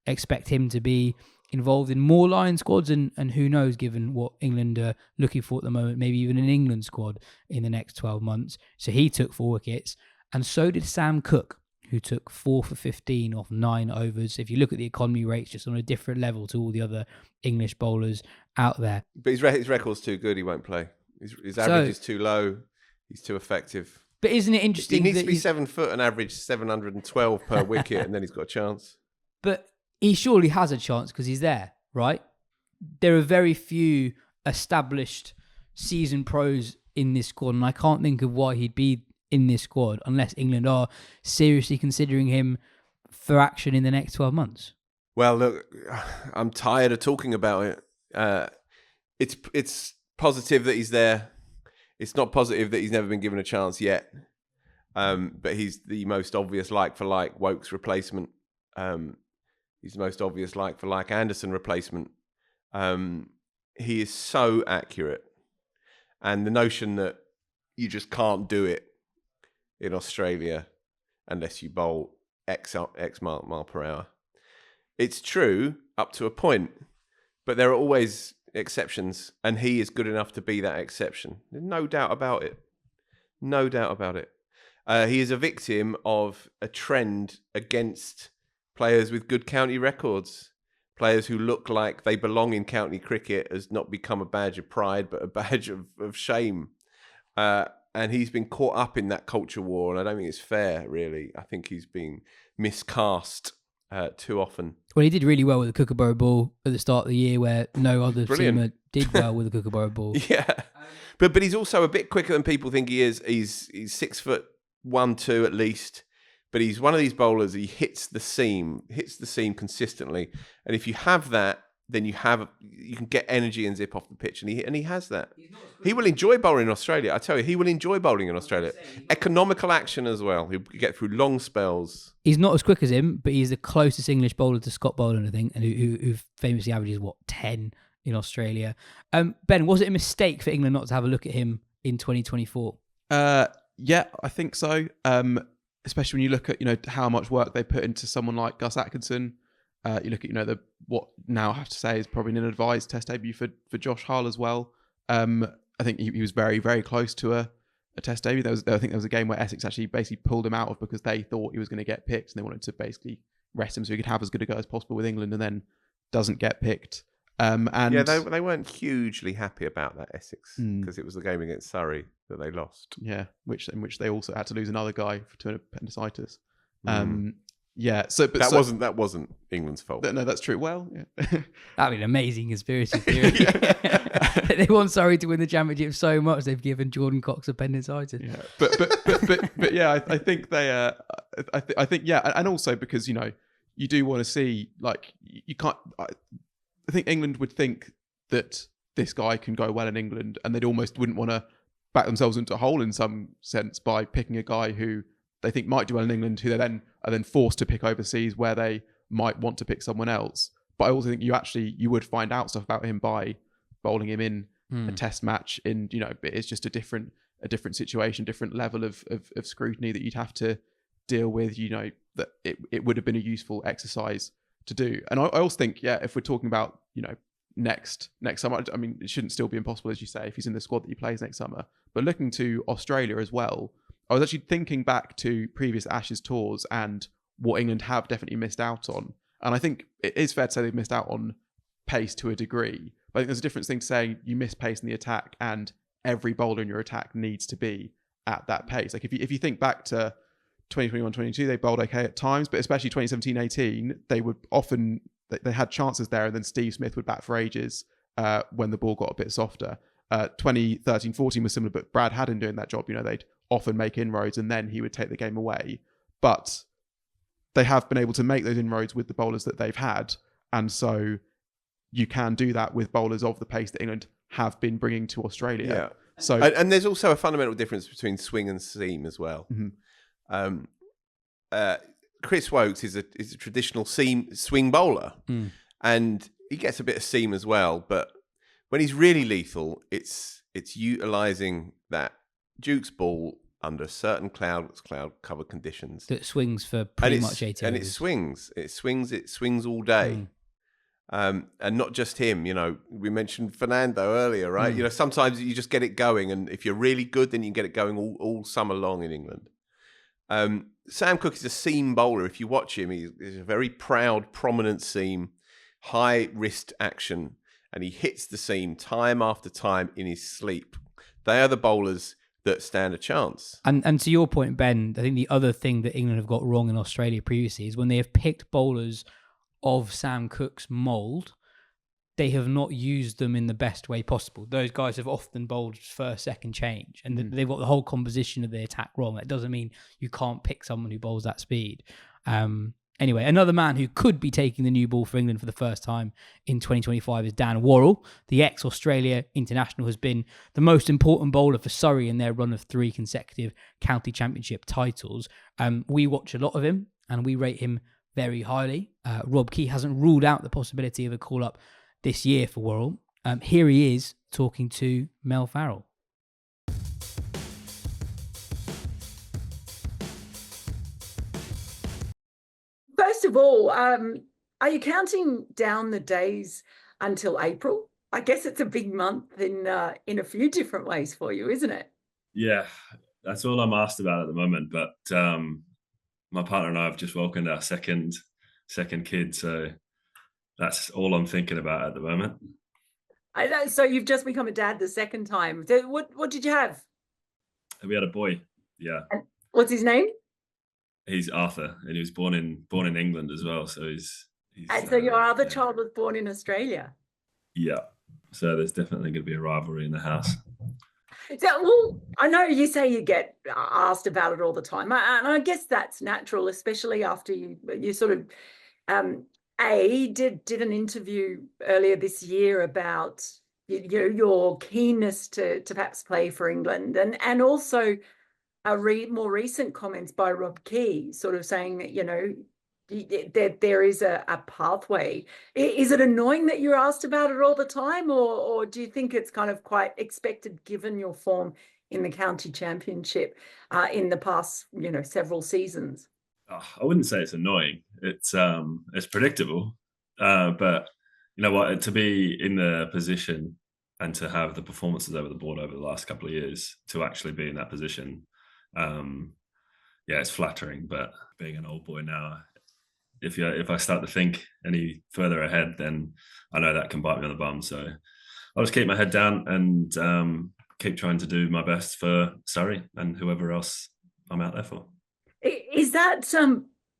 Expect him to be involved in more Lion squads, and who knows, given what England are looking for at the moment, maybe even an England squad in the next 12 months. So he took 4 wickets, and so did Sam Cook, who took 4 for 15 off 9 overs. If you look at the economy rates, just on a different level to all the other English bowlers out there. But his record's too good, he won't play. His average is too low, he's too effective. But isn't it interesting? He needs to be 7 foot and average 712 per wicket, and then he's got a chance. But he surely has a chance because he's there, right? There are very few established seasoned pros in this squad, and I can't think of why he'd be in this squad unless England are seriously considering him for action in the next 12 months. Well, look, I'm tired of talking about it. It's positive that he's there. It's not positive that he's never been given a chance yet. But he's the most obvious like-for-like Woakes replacement. He's the most obvious like-for-like Anderson replacement. He is so accurate. And the notion that you just can't do it in Australia unless you bowl X mile per hour. It's true up to a point, but there are always exceptions, and he is good enough to be that exception. There's no doubt about it. No doubt about it. He is a victim of a trend against players with good county records. Players who look like they belong in county cricket has not become a badge of pride, but a badge of shame. And he's been caught up in that culture war, and I don't think it's fair, really. I think he's been miscast too often. Well, he did really well with the Kookaburra ball at the start of the year, where no other seamer did well with the Kookaburra ball. Yeah, but he's also a bit quicker than people think he is. He's 6'1", at least. But he's one of these bowlers. He hits the seam consistently, and if you have that, then you can get energy and zip off the pitch, and he has that. He will enjoy bowling in Australia. I tell you, he will enjoy bowling in Australia. Economical action as well. He'll get through long spells. He's not as quick as him, but he's the closest English bowler to Scott Boland, I think, and who famously averages 10 in Australia. Ben, was it a mistake for England not to have a look at him in 2024? Yeah, I think so. Especially when you look at how much work they put into someone like Gus Atkinson. You look at what now I have to say is probably an advised Test debut for Josh Hall as well. I think he was very, very close to a Test debut. I think there was a game where Essex actually basically pulled him out of because they thought he was going to get picked and they wanted to basically rest him so he could have as good a go as possible with England, and then doesn't get picked. And they weren't hugely happy about that, Essex, because it was the game against Surrey that they lost. Yeah, in which they also had to lose another guy to an appendicitis. That wasn't England's fault. No, that's true. Well, yeah. That'd be an amazing conspiracy theory. They want Surrey to win the championship so much they've given Jordan Cox appendicitis. Yeah, but yeah, I think they. I think yeah, and also because you do want to see you can't. I think England would think that this guy can go well in England, and they'd almost wouldn't want to back themselves into a hole in some sense by picking a guy who they think might do well in England, who they then are then forced to pick overseas where they might want to pick someone else. But I also think you would find out stuff about him by bowling him in a Test match. It's just a different situation, different level of scrutiny that you'd have to deal with. That it would have been a useful exercise to do. And I also think, if we're talking about next summer, I mean, it shouldn't still be impossible, as you say, if he's in the squad that he plays next summer. But looking to Australia as well, I was actually thinking back to previous Ashes tours and what England have definitely missed out on. And I think it is fair to say they've missed out on pace to a degree. But I think there's a difference thing to saying you miss pace in the attack and every bowler in your attack needs to be at that pace. Like if you think back to 2021-22, they bowled okay at times, but especially 2017-18, they would often, they had chances there, and then Steve Smith would bat for ages when the ball got a bit softer. 2013-14 was similar, but Brad Haddin doing that job, they'd often make inroads and then he would take the game away. But they have been able to make those inroads with the bowlers that they've had, and so you can do that with bowlers of the pace that England have been bringing to Australia. Yeah. So, and there's also a fundamental difference between swing and seam as well. Mm-hmm. Chris Wokes is a traditional swing bowler, and he gets a bit of seam as well. But when he's really lethal, it's utilising that Duke's ball under certain cloud cover conditions that swings for pretty much 80 and overs. it swings all day. And not just him, we mentioned Fernando earlier, right? Sometimes you just get it going, and if you're really good, then you can get it going all summer long in England. Sam Cook is a seam bowler. If you watch him, he's a very proud, prominent seam, high wrist action, and he hits the seam time after time in his sleep. They are the bowlers that stand a chance. And to your point, Ben, I think the other thing that England have got wrong in Australia previously is when they have picked bowlers of Sam Cook's mould, they have not used them in the best way possible. Those guys have often bowled first, second change, and they've got the whole composition of the attack wrong. That doesn't mean you can't pick someone who bowls that speed. Anyway, another man who could be taking the new ball for England for the first time in 2025 is Dan Worrall. The ex-Australia international has been the most important bowler for Surrey in their run of 3 consecutive county championship titles. We watch a lot of him and we rate him very highly. Rob Key hasn't ruled out the possibility of a call-up this year for Worrall. Here he is talking to Mel Farrell. First of all, are you counting down the days until April? I guess it's a big month in a few different ways for you, isn't it? Yeah, that's all I'm asked about at the moment. But my partner and I have just welcomed our second kid, so that's all I'm thinking about at the moment. So you've just become a dad the second time. What did you have? We had a boy. Yeah. And what's his name? He's Arthur, and he was born in England as well. So he's and so your other child was born in Australia. Yeah. So there's definitely going to be a rivalry in the house. So, well, I know you say you get asked about it all the time, and I guess that's natural, especially after you sort of did an interview earlier this year about your keenness to perhaps play for England, and also more recent comments by Rob Key, sort of saying that there is a pathway. Is it annoying that you're asked about it all the time, or do you think it's kind of quite expected given your form in the county championship in the past, several seasons? I wouldn't say it's annoying. It's predictable, but you know what? To be in the position and to have the performances over the board over the last couple of years, to actually be in that position, it's flattering. But being an old boy now, if I start to think any further ahead, then I know that can bite me on the bum. So I'll just keep my head down and keep trying to do my best for Surrey and whoever else I'm out there for. Is that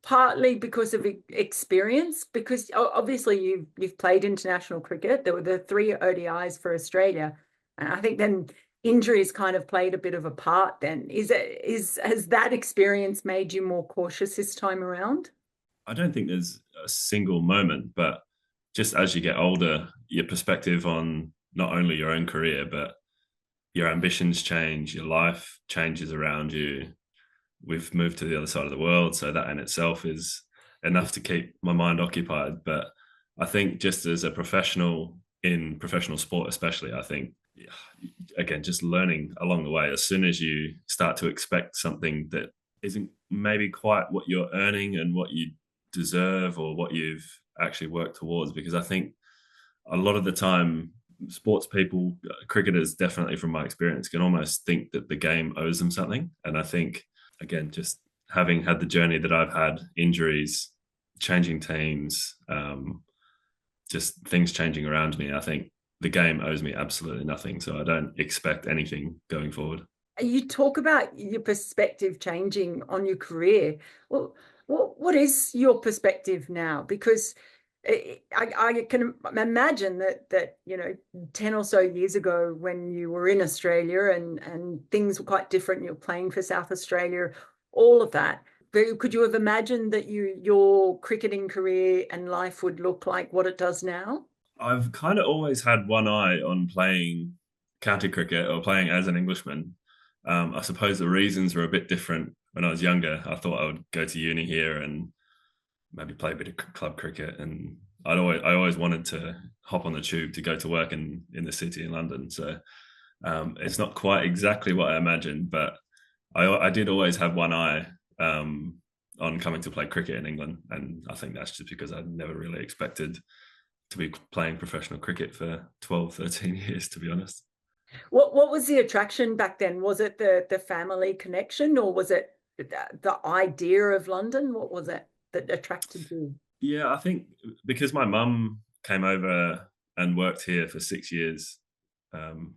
partly because of experience? Because obviously you've played international cricket. There were the 3 ODIs for Australia, and I think then injuries kind of played a bit of a part. Then has that experience made you more cautious this time around? I don't think there's a single moment, but just as you get older, your perspective on not only your own career, but your ambitions change, your life changes around you. We've moved to the other side of the world, so that in itself is enough to keep my mind occupied. But I think just as a professional in professional sport, especially, I think, again, just learning along the way, as soon as you start to expect something that isn't maybe quite what you're earning and what you deserve or what you've actually worked towards, because I think a lot of the time sports people, cricketers definitely from my experience, can almost think that the game owes them something. And I think, again, just having had the journey that I've had, injuries, changing teams, just things changing around me, I think the game owes me absolutely nothing. So I don't expect anything going forward. You talk about your perspective changing on your career. Well, what is your perspective now? Because I can imagine that 10 or so years ago when you were in Australia and things were quite different, you were playing for South Australia, all of that. But could you have imagined that your cricketing career and life would look like what it does now? I've kind of always had one eye on playing county cricket or playing as an Englishman. I suppose the reasons were a bit different when I was younger. I thought I would go to uni here and maybe play a bit of club cricket, and I always wanted to hop on the tube to go to work in the city in London. So it's not quite exactly what I imagined, but I did always have one eye on coming to play cricket in England, and I think that's just because I never really expected to be playing professional cricket for 12, 13 years, to be honest. What was the attraction back then? Was it the family connection, or was it the idea of London? What was it that attracted you? Yeah, I think because my mum came over and worked here for 6 years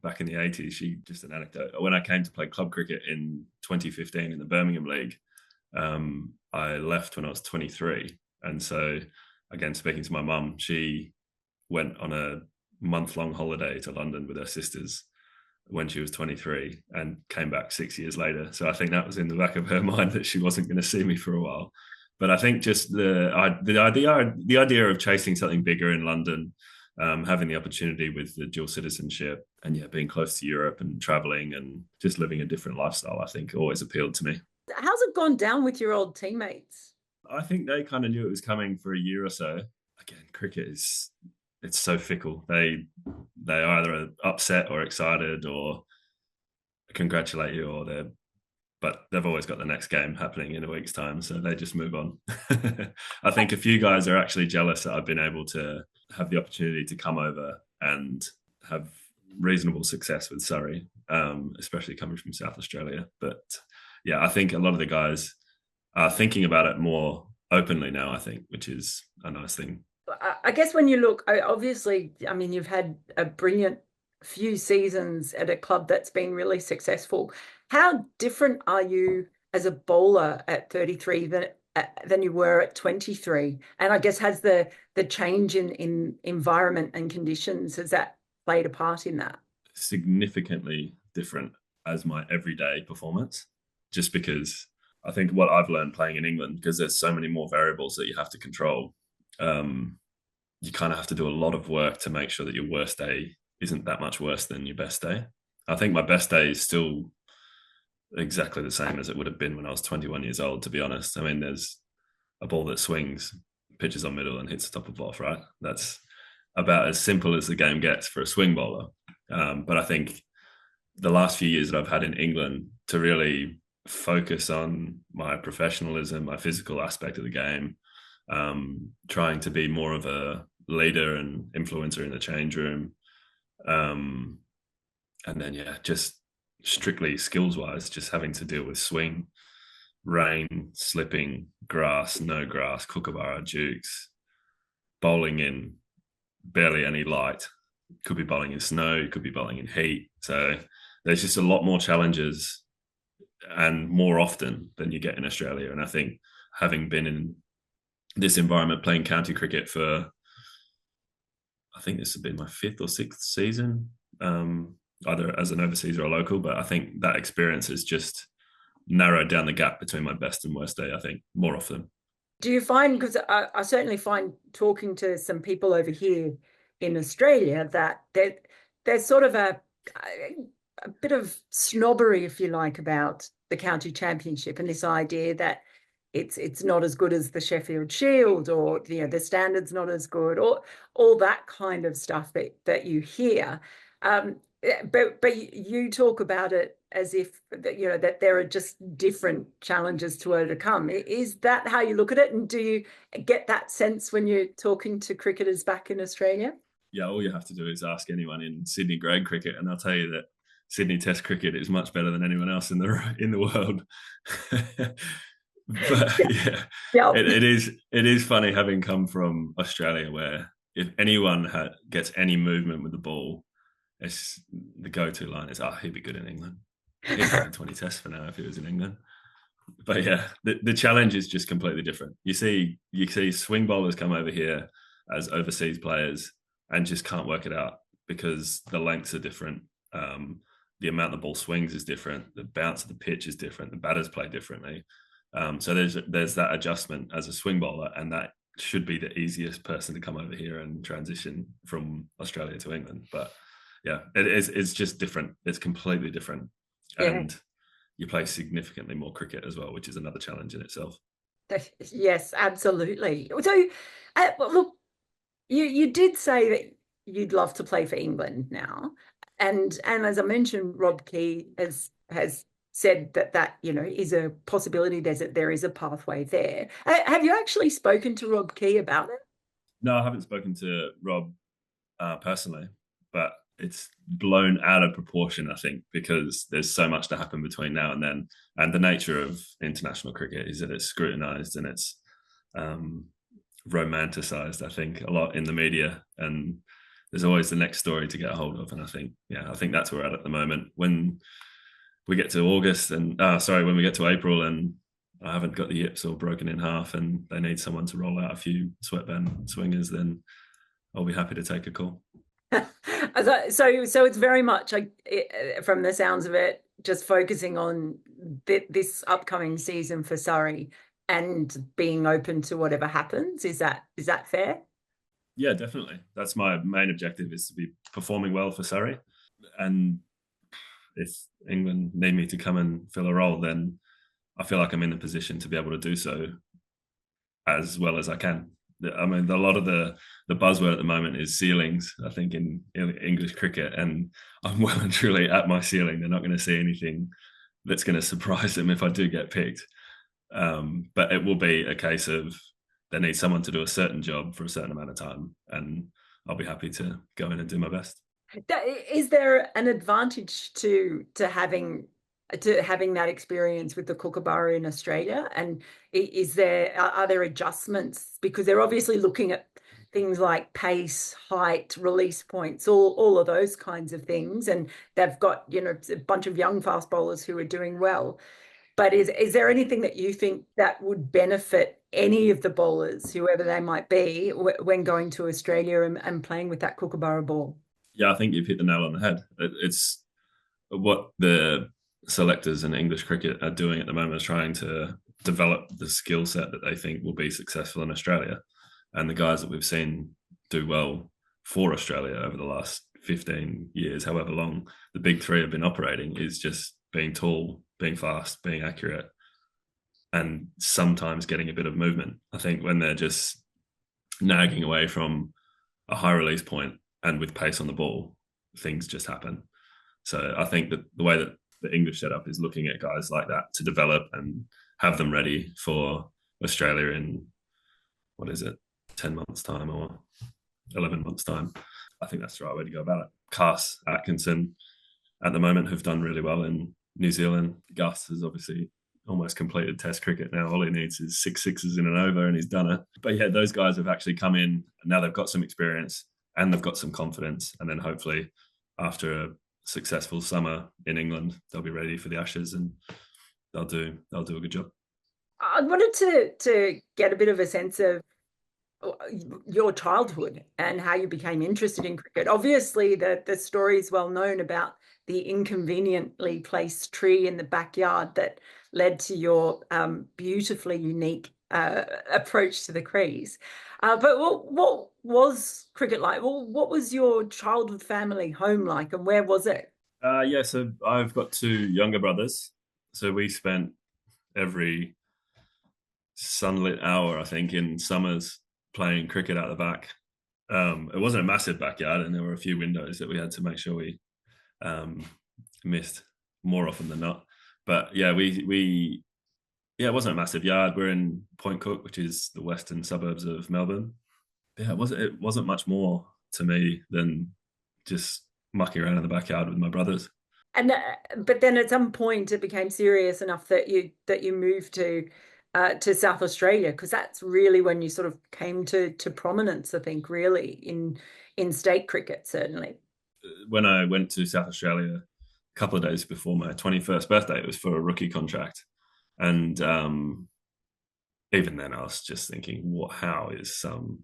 back in the 80s. She, just an anecdote, when I came to play club cricket in 2015 in the Birmingham League, I left when I was 23. And so, again, speaking to my mum, she went on a month-long holiday to London with her sisters when she was 23 and came back 6 years later. So I think that was in the back of her mind that she wasn't going to see me for a while. But I think just the idea of chasing something bigger in London, having the opportunity with the dual citizenship and being close to Europe and traveling and just living a different lifestyle, I think always appealed to me. How's it gone down with your old teammates? I think they kind of knew it was coming for a year or so. Again, cricket it's so fickle. They either upset or excited or congratulate you, but they've always got the next game happening in a week's time, so they just move on. I think a few guys are actually jealous that I've been able to have the opportunity to come over and have reasonable success with Surrey, especially coming from South Australia. But yeah, I think a lot of the guys are thinking about it more openly now, I think, which is a nice thing. I guess when you look, obviously, I mean, you've had a brilliant few seasons at a club that's been really successful. How different are you as a bowler at 33 than you were at 23? And I guess has the change in environment and conditions, has that played a part in that? Significantly different as my everyday performance, just because I think what I've learned playing in England, because there's so many more variables that you have to control, you kind of have to do a lot of work to make sure that your worst day isn't that much worse than your best day. I think my best day is still exactly the same as it would have been when I was 21 years old, to be honest. I mean, there's a ball that swings, pitches on middle and hits the top of off, right? That's about as simple as the game gets for a swing bowler. But I think the last few years that I've had in England to really focus on my professionalism, my physical aspect of the game, trying to be more of a leader and influencer in the change room. And then, just strictly skills-wise, just having to deal with swing, rain, slipping, grass, no grass, kookaburra, dukes, bowling in barely any light. Could be bowling in snow, could be bowling in heat. So there's just a lot more challenges and more often than you get in Australia. And I think having been in this environment playing county cricket for, I think this has been my 5th or 6th season, either as an overseas or a local, but I think that experience has just narrowed down the gap between my best and worst day, I think, more often. Do you find, because I certainly find talking to some people over here in Australia that there's sort of a bit of snobbery, if you like, about the county championship and this idea that it's not as good as the Sheffield Shield, or the standard's not as good, or all that kind of stuff that you hear. But you talk about it as if that there are just different challenges to overcome. Is that how you look at it? And do you get that sense when you're talking to cricketers back in Australia? Yeah, all you have to do is ask anyone in Sydney grade cricket, and I'll tell you that Sydney Test cricket is much better than anyone else in the world. But it is funny having come from Australia, where if anyone gets any movement with the ball, it's the go-to line is, he'd be good in England. He'd play 20 tests for now if he was in England. But the challenge is just completely different. You see swing bowlers come over here as overseas players and just can't work it out because the lengths are different. The amount the ball swings is different. The bounce of the pitch is different. The batters play differently. So there's that adjustment as a swing bowler, and that should be the easiest person to come over here and transition from Australia to England. But it's just different. It's completely different. And you play significantly more cricket as well, which is another challenge in itself. Yes, absolutely. So, look, you did say that you'd love to play for England now. And as I mentioned, Rob Key has said that is a possibility. There is a pathway there. Have you actually spoken to Rob Key about it? No, I haven't spoken to Rob personally, but it's blown out of proportion, I think, because there's so much to happen between now and then. And the nature of international cricket is that it's scrutinised and it's romanticised, I think, a lot in the media. And there's always the next story to get a hold of. And I think that's where we're at the moment. When we get to August and when we get to April and I haven't got the yips all broken in half and they need someone to roll out a few sweatband swingers, then I'll be happy to take a call. So it's very much from the sounds of it, just focusing on this upcoming season for Surrey and being open to whatever happens. Is that fair? Yeah, definitely. That's my main objective, is to be performing well for Surrey. And if England need me to come and fill a role, then I feel like I'm in the position to be able to do so as well as I can. I mean, a lot of the buzzword at the moment is ceilings, I think, in English cricket, and I'm well and truly at my ceiling. They're not going to see anything that's going to surprise them if I do get picked. But it will be a case of they need someone to do a certain job for a certain amount of time, and I'll be happy to go in and do my best. Is there an advantage to having that experience with the Kookaburra in Australia? And are there adjustments? Because they're obviously looking at things like pace, height, release points, all of those kinds of things. And they've got, a bunch of young fast bowlers who are doing well. But is there anything that you think that would benefit any of the bowlers, whoever they might be, when going to Australia and playing with that Kookaburra ball? Yeah, I think you've hit the nail on the head. It's what the selectors in English cricket are doing at the moment, is trying to develop the skill set that they think will be successful in Australia. And the guys that we've seen do well for Australia over the last 15 years, however long the big three have been operating, is just being tall, being fast, being accurate, and sometimes getting a bit of movement. I think when they're just nagging away from a high release point and with pace on the ball, things just happen. So I think that the way that the English setup is looking at guys like that to develop and have them ready for Australia in what is it, 10 months' time or 11 months' time. I think that's the right way to go about it. Cass, Atkinson, at the moment, have done really well in New Zealand. Gus has obviously almost completed Test cricket now. All he needs is 6 sixes in an over and he's done it. But yeah, those guys have actually come in and now they've got some experience and they've got some confidence. And then hopefully after a successful summer in England, they'll be ready for the Ashes and they'll do a good job. I wanted to get a bit of a sense of your childhood and how you became interested in cricket. Obviously, the story is well known about the inconveniently placed tree in the backyard that led to your beautifully unique approach to the crease. But what was cricket like? Well, what was your childhood family home like, and where was it? Yeah, so I've got 2 younger brothers. So we spent every sunlit hour, I think, in summers playing cricket out the back. It wasn't a massive backyard, and there were a few windows that we had to make sure we missed more often than not. But yeah, it wasn't a massive yard. We're in Point Cook, which is the western suburbs of Melbourne. Yeah, it wasn't much more to me than just mucking around in the backyard with my brothers. And but then at some point it became serious enough that you moved to South Australia, because that's really when you sort of came to prominence, I think, really in state cricket, certainly. When I went to South Australia a couple of days before my 21st birthday, it was for a rookie contract. And even then I was just thinking, how is some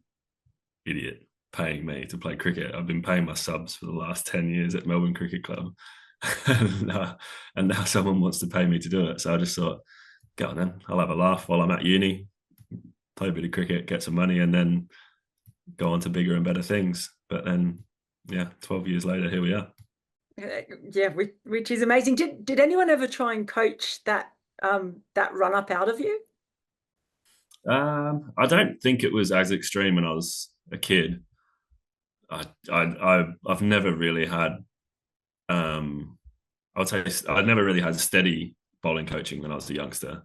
idiot paying me to play cricket? I've been paying my subs for the last 10 years at Melbourne Cricket Club. and now someone wants to pay me to do it. So I just thought, go on then, I'll have a laugh while I'm at uni, play a bit of cricket, get some money, and then go on to bigger and better things. But then, 12 years later, here we are. Yeah, which is amazing. Did anyone ever try and coach that run up out of you? I don't think it was as extreme when I was a kid. I've never really had, I never really had steady bowling coaching when I was a youngster.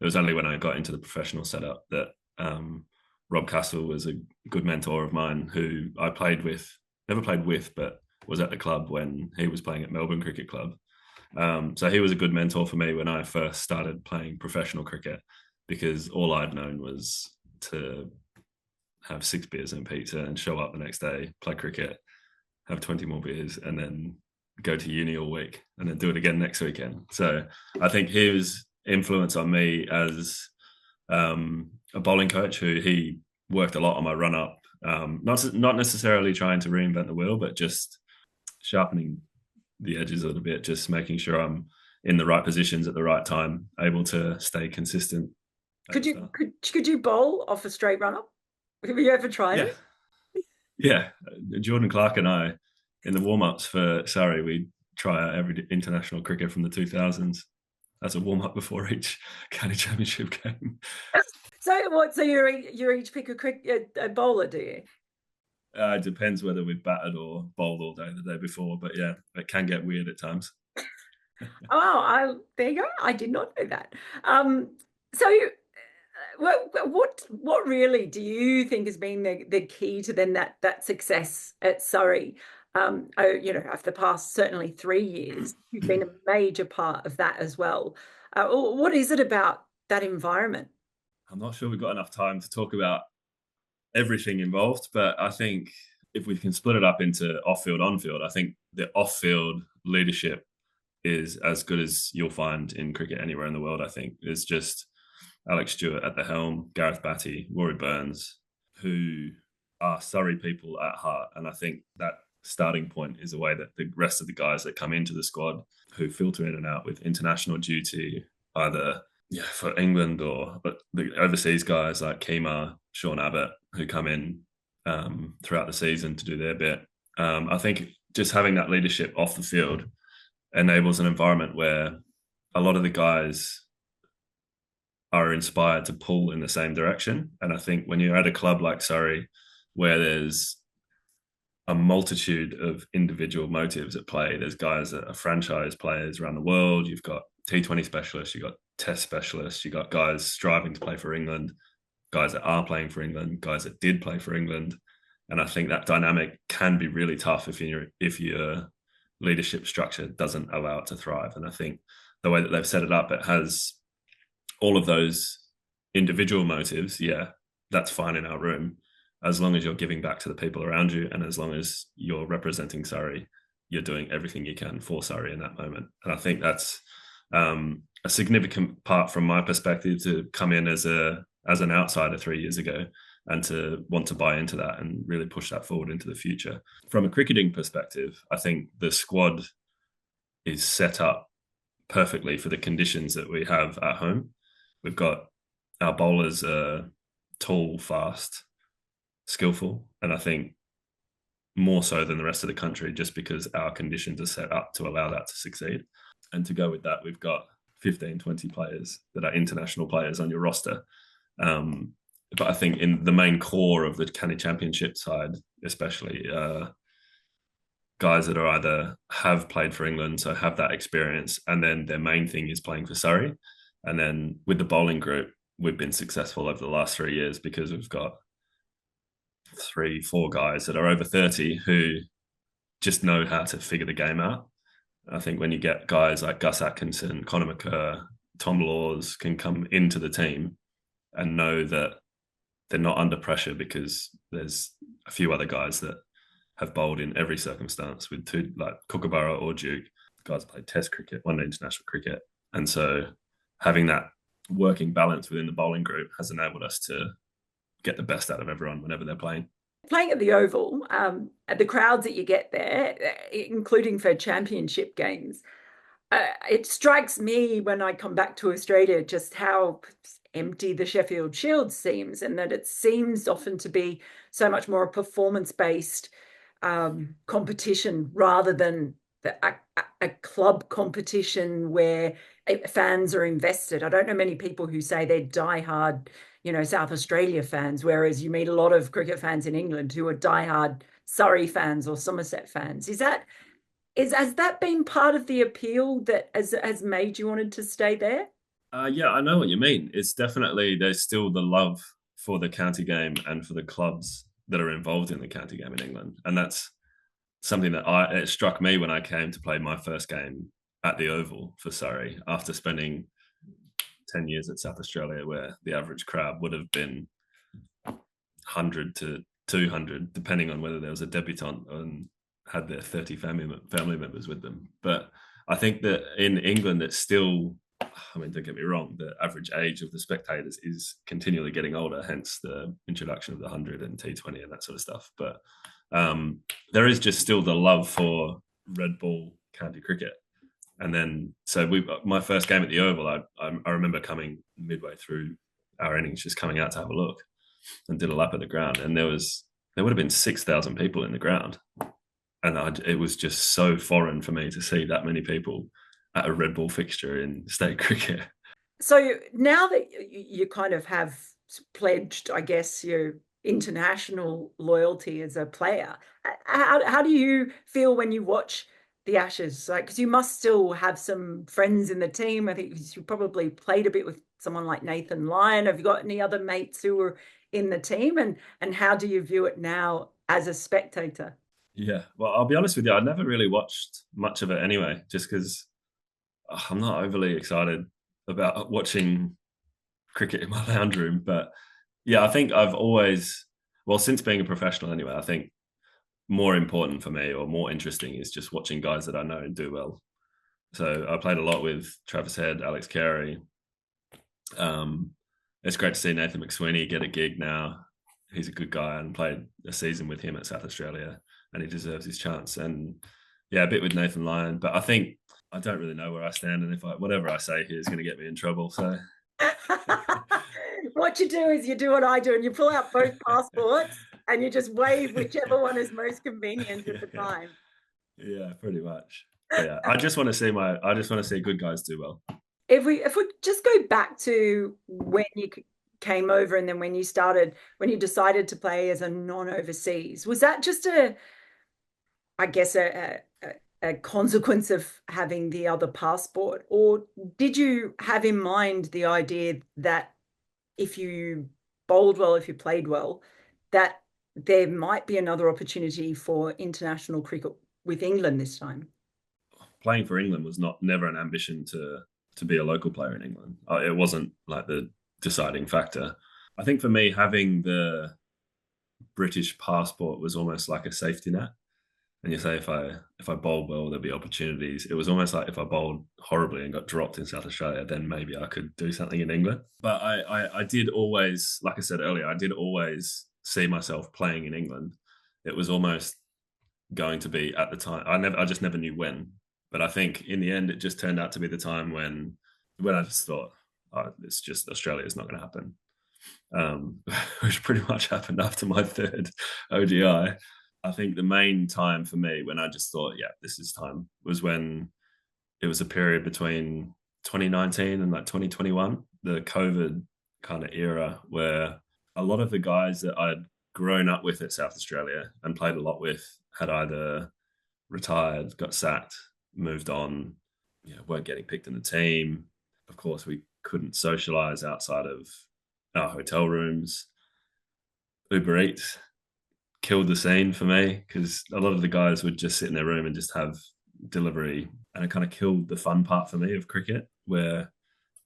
It was only when I got into the professional setup that Rob Castle was a good mentor of mine, who I never played with, but was at the club when he was playing at Melbourne Cricket Club. So he was a good mentor for me when I first started playing professional cricket, because all I'd known was to have 6 beers and pizza and show up the next day, play cricket, have 20 more beers, and then go to uni all week and then do it again next weekend. So I think his influence on me as a bowling coach, who he worked a lot on my run up, not necessarily trying to reinvent the wheel, but just sharpening the edges a little bit, just making sure I'm in the right positions at the right time, able to stay consistent. Could you bowl off a straight run up? Have you ever tried it? Yeah. Jordan Clark and I, in the warm-ups for Surrey, we try out every international cricket from the 2000s as a warm-up before each county championship game. So you each pick a bowler, do you? It depends whether we've batted or bowled all day the day before, but yeah, it can get weird at times. There you go. I did not know that. So what really do you think has been the key to then that success at Surrey? Over the past certainly 3 years, you've been a major part of that as well. What is it about that environment? I'm not sure we've got enough time to talk about everything involved, but I think if we can split it up into off-field, on-field, I think the off-field leadership is as good as you'll find in cricket anywhere in the world. I think there's just Alex Stewart at the helm, Gareth Batty, Rory Burns, who are Surrey people at heart. And I think that starting point is the way that the rest of the guys that come into the squad, who filter in and out with international duty, either for England or the overseas guys like Kemar, Sean Abbott, who come in throughout the season to do their bit. I think just having that leadership off the field enables an environment where a lot of the guys are inspired to pull in the same direction. And I think when you're at a club like Surrey, where there's a multitude of individual motives at play, there's guys that are franchise players around the world, you've got T20 specialists, you've got test specialists, you've got guys striving to play for England, guys that are playing for England, guys that did play for England. And I think that dynamic can be really tough if your leadership structure doesn't allow it to thrive. And I think the way that they've set it up, it has all of those individual motives. Yeah, that's fine in our room, as long as you're giving back to the people around you, and as long as you're representing Surrey, you're doing everything you can for Surrey in that moment. And I think that's a significant part from my perspective, to come in as an outsider 3 years ago and to want to buy into that and really push that forward into the future. From a cricketing perspective, I think the squad is set up perfectly for the conditions that we have at home. We've got our bowlers tall, fast, skillful, and I think more so than the rest of the country, just because our conditions are set up to allow that to succeed. And to go with that, we've got 15, 20 players that are international players on your roster. But I think in the main core of the County Championship side, especially, guys that are either have played for England, so have that experience, and then their main thing is playing for Surrey. And then with the bowling group, we've been successful over the last 3 years because we've got 3-4 guys that are over 30 who just know how to figure the game out. I think when you get guys like Gus Atkinson, Conor McCurr, Tom Laws can come into the team and know that they're not under pressure, because there's a few other guys that have bowled in every circumstance, with two, like Kookaburra or Duke. Guys played Test cricket, one-day international cricket. And so having that working balance within the bowling group has enabled us to get the best out of everyone whenever they're playing. Playing at the Oval, at the crowds that you get there, including for championship games, it strikes me when I come back to Australia just how empty the Sheffield Shield seems, and that it seems often to be so much more a performance-based competition rather than a club competition where fans are invested. I don't know many people who say they're diehard, South Australia fans, whereas you meet a lot of cricket fans in England who are diehard Surrey fans or Somerset fans. Has that been part of the appeal that has made you wanted to stay there? Yeah, I know what you mean. It's definitely, there's still the love for the county game and for the clubs that are involved in the county game in England. And that's something that it struck me when I came to play my first game at the Oval for Surrey, after spending 10 years at South Australia, where the average crowd would have been 100 to 200, depending on whether there was a debutant and had their 30 family members with them. But I think that in England, it's still, don't get me wrong, the average age of the spectators is continually getting older, hence the introduction of the 100 and T20 and that sort of stuff. But there is just still the love for red ball county cricket. And then, so my first game at the Oval, I remember coming midway through our innings, just coming out to have a look, and did a lap of the ground. And there would have been 6,000 people in the ground. And it was just so foreign for me to see that many people at a red ball fixture in state cricket. So now that you kind of have pledged, I guess, your international loyalty as a player, how do you feel when you watch the Ashes? Like, because you must still have some friends in the team. I think you probably played a bit with someone like Nathan Lyon. Have you got any other mates who are in the team? And how do you view it now as a spectator? Yeah, well, I'll be honest with you, I never really watched much of it anyway, just because I'm not overly excited about watching cricket in my lounge room. But yeah, I think I've always, since being a professional anyway, I think more important for me, or more interesting, is just watching guys that I know and do well. So I played a lot with Travis Head, Alex Carey. It's great to see Nathan McSweeney get a gig now. He's a good guy, and played a season with him at South Australia, and he deserves his chance. And yeah, a bit with Nathan Lyon, but I think I don't really know where I stand, and whatever I say here is going to get me in trouble. So what you do is you do what I do, and you pull out both passports and you just wave whichever one is most convenient at the time. Yeah, pretty much. But yeah, I just want to see good guys do well. If we just go back to when you came over, and then when you decided to play as a non-overseas, was that just a consequence of having the other passport, or did you have in mind the idea that if you bowled well, if you played well, that there might be another opportunity for international cricket with England this time? Playing for England was never an ambition to be a local player in England. It wasn't like the deciding factor. I think for me, having the British passport was almost like a safety net. And you say if I bowled well, there'd be opportunities. It was almost like if I bowled horribly and got dropped in South Australia, then maybe I could do something in England. But I did always, like I said earlier, I did always see myself playing in England. It was almost going to be at the time. I just never knew when. But I think in the end, it just turned out to be the time when I just thought, it's just Australia is not going to happen, which pretty much happened after my third ODI. I think the main time for me when I just thought, yeah, this is time, was when it was a period between 2019 and like 2021, the COVID kind of era, where a lot of the guys that I'd grown up with at South Australia and played a lot with had either retired, got sacked, moved on, weren't getting picked in the team. Of course, we couldn't socialize outside of our hotel rooms. Uber Eats killed the scene for me, because a lot of the guys would just sit in their room and just have delivery, and it kind of killed the fun part for me of cricket, where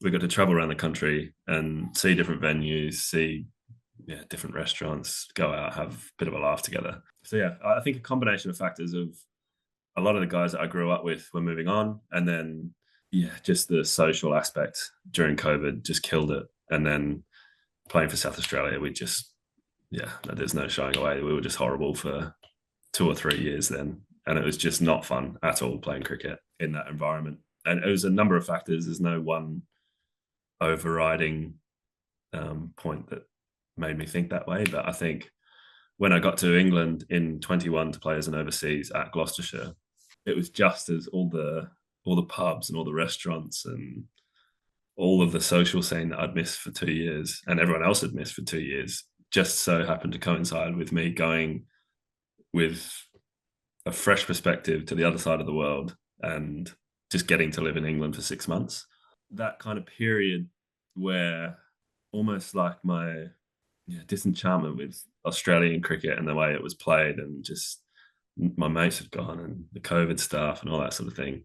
we got to travel around the country and see different venues, see different restaurants, go out, have a bit of a laugh together. So I think a combination of factors of a lot of the guys that I grew up with were moving on, and then just the social aspect during COVID just killed it. And then playing for South Australia, we just there's no shying away. We were just horrible for 2 or 3 years then. And it was just not fun at all playing cricket in that environment. And it was a number of factors. There's no one overriding point that made me think that way. But I think when I got to England in 21 to play as an overseas at Gloucestershire, it was just as all the pubs and all the restaurants and all of the social scene that I'd missed for 2 years and everyone else had missed for 2 years just so happened to coincide with me going with a fresh perspective to the other side of the world and just getting to live in England for 6 months. That kind of period where almost like my disenchantment with Australian cricket and the way it was played, and just my mates had gone and the COVID stuff and all that sort of thing.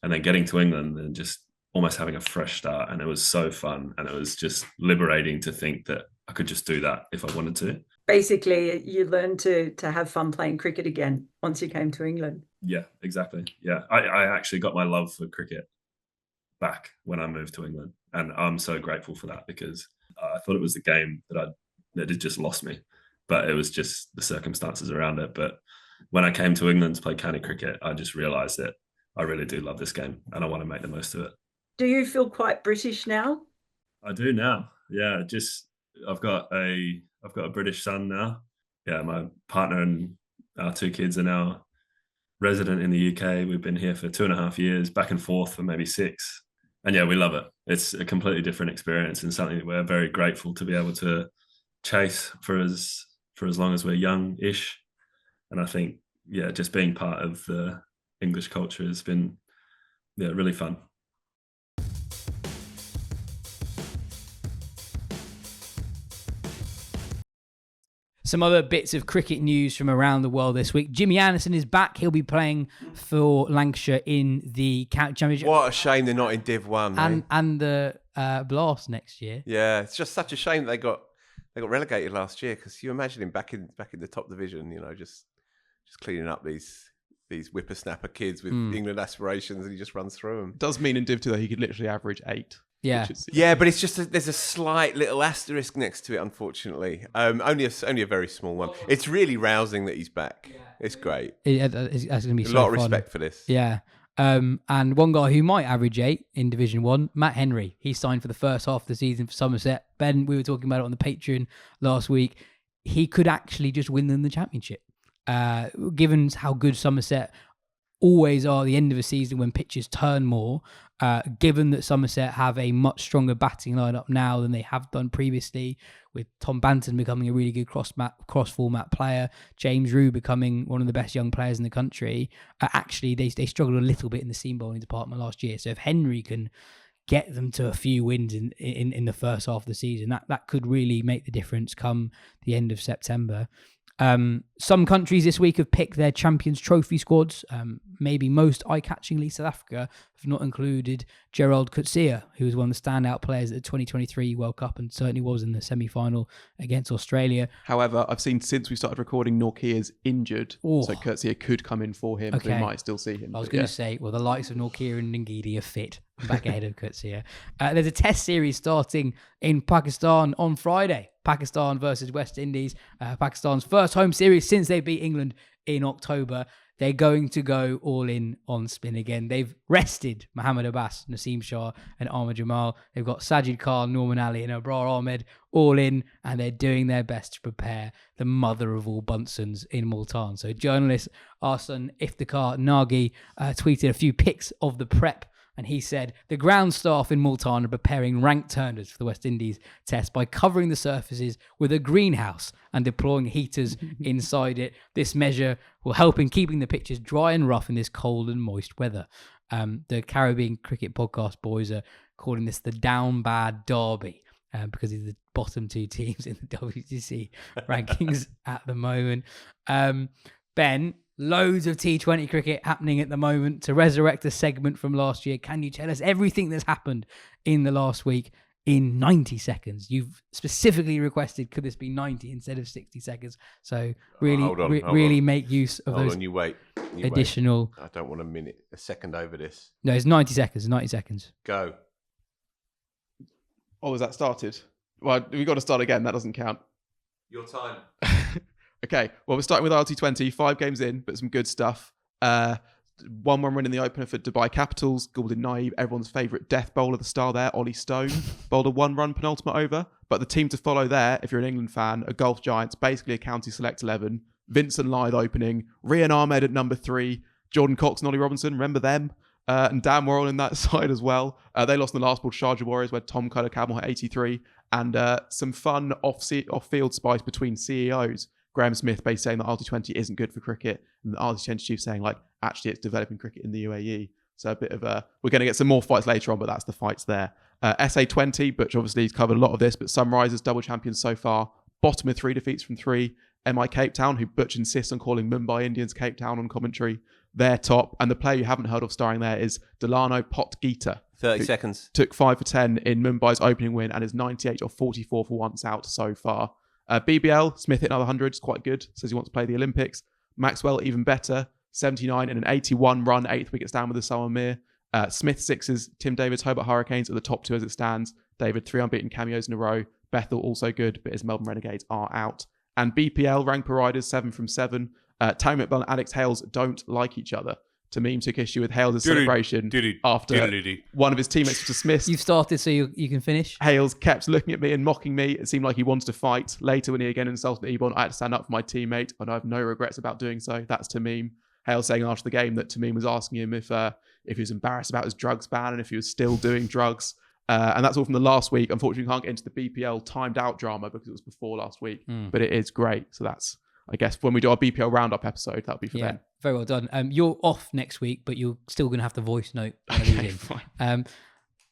And then getting to England and just almost having a fresh start. And it was so fun. And it was just liberating to think that I could just do that if I wanted to. Basically, you learned to have fun playing cricket again once you came to England. Yeah, exactly. Yeah, I actually got my love for cricket back when I moved to England. And I'm so grateful for that, because I thought it was the game that had just lost me. But it was just the circumstances around it. But when I came to England to play county cricket, I just realised that I really do love this game and I want to make the most of it. Do you feel quite British now? I do now. Yeah, I've got a British son now. Yeah, my partner and our 2 kids are now resident in the UK. We've been here for 2.5 years, back and forth for maybe 6. And we love it. It's a completely different experience and something that we're very grateful to be able to chase for as long as we're young-ish. And I think, just being part of the English culture has been, really fun. Some other bits of cricket news from around the world this week. Jimmy Anderson is back. He'll be playing for Lancashire in the County Championship. What a shame they're not in Div 1. And the Blast next year. Yeah, it's just such a shame they got relegated last year, because you imagine him back in the top division, just cleaning up these whippersnapper kids with England aspirations, and he just runs through them. Does mean in Div 2 that he could literally average 8. Yeah, but it's just there's a slight little asterisk next to it, unfortunately. Only a very small one. It's really rousing that he's back. It's great. It's going to be a lot of respect for this. Yeah. And one guy who might average 8 in Division 1, Matt Henry. He signed for the first half of the season for Somerset. Ben, we were talking about it on the Patreon last week. He could actually just win them the championship. Given how good Somerset always are at the end of a season when pitches turn more, given that Somerset have a much stronger batting lineup now than they have done previously, with Tom Banton becoming a really good cross-format player, James Rue becoming one of the best young players in the country, actually they struggled a little bit in the seam bowling department last year. So if Henry can get them to a few wins in the first half of the season. That could really make the difference come the end of September. Some countries this week have picked their Champions Trophy squads. Maybe most eye-catchingly, South Africa have not included Gerald Coetzee, who was one of the standout players at the 2023 World Cup and certainly was in the semi-final against Australia. However, I've seen since we started recording, Nortje is injured, so Coetzee could come in for him. Okay. We might still see him. I was going to say, well, the likes of Nortje and Ngidi are fit back ahead of Coetzee. There's a test series starting in Pakistan on Friday. Pakistan versus West Indies. Pakistan's first home series since they beat England in October. They're going to go all in on spin again. They've rested Mohammad Abbas, Naseem Shah and Ahmed Jamal. They've got Sajid Khan, Norman Ali and Abrar Ahmed all in, and they're doing their best to prepare the mother of all Bunsons in Multan. So journalist Arsan Iftikhar Nagi tweeted a few pics of the prep, and he said, the ground staff in Multan are preparing rank turners for the West Indies test by covering the surfaces with a greenhouse and deploying heaters inside it. This measure will help in keeping the pitches dry and rough in this cold and moist weather. The Caribbean Cricket Podcast boys are calling this the down bad derby because it's the bottom two teams in the WTC rankings at the moment. Ben, loads of T20 cricket happening at the moment. To resurrect a segment from last year, can you tell us everything that's happened in the last week in 90 seconds? You've specifically requested, could this be 90 instead of 60 seconds? So really, really make use of those you wait. additional... I don't want a second over this. No, it's 90 seconds, 90 seconds. Go. Oh, has that started? Well, we've got to start again. That doesn't count. Your time. Okay, well, we're starting with RT20, 5 games in, but some good stuff. 1-1 win in the opener for Dubai Capitals. Gulden Naib, everyone's favourite death bowler, the star there, Ollie Stone, bowled a 1-run penultimate over. But the team to follow there, if you're an England fan, are Gulf Giants, basically a county select 11. Vincent Lythe opening, Rian Ahmed at number 3, Jordan Cox and Ollie Robinson, remember them? And Dan Worrall in that side as well. They lost in the last ball to Sharjah Warriors, where Tom Cudder-Camel had 83. And some fun off-field spice between CEOs. Graham Smith basically saying that RT20 isn't good for cricket, and the RT20 chief saying, like, actually it's developing cricket in the UAE. So a bit of we're going to get some more fights later on, but that's the fights there. SA20, Butch obviously has covered a lot of this, but Sunrisers, double champions so far. Bottom of 3 defeats from 3. MI Cape Town, who Butch insists on calling Mumbai Indians Cape Town on commentary. They're top. And the player you haven't heard of starring there is Delano Potgieter. 30 seconds. Took 5 for 10 in Mumbai's opening win and is 98 or 44 for once out so far. BBL, Smith hit another 100, it's quite good. Says he wants to play the Olympics. Maxwell, even better, 79 and an 81 run, 8th wickets down with the Salman Mir. Smith 6s, Tim David's Hobart Hurricanes are the top 2 as it stands. David 3 unbeaten cameos in a row. Bethel also good, but his Melbourne Renegades are out. And BPL, Rangpur Riders, 7 from 7. Tammy McBell and Alex Hales don't like each other. Tamim took issue with Hales' celebration after one of his teammates was dismissed. You've started, so you can finish. Hales kept looking at me and mocking me. It seemed like he wanted to fight. Later, when he again insulted Ebon, I had to stand up for my teammate, and I have no regrets about doing so. That's Tamim. Hales saying after the game that Tamim was asking him if he was embarrassed about his drugs ban and if he was still doing drugs. And that's all from the last week. Unfortunately, we can't get into the BPL timed out drama because it was before last week, but it is great. So that's, I guess, when we do our BPL roundup episode, that'll be for them. Very well done. You're off next week, but you're still going to have the voice note. Okay, fine.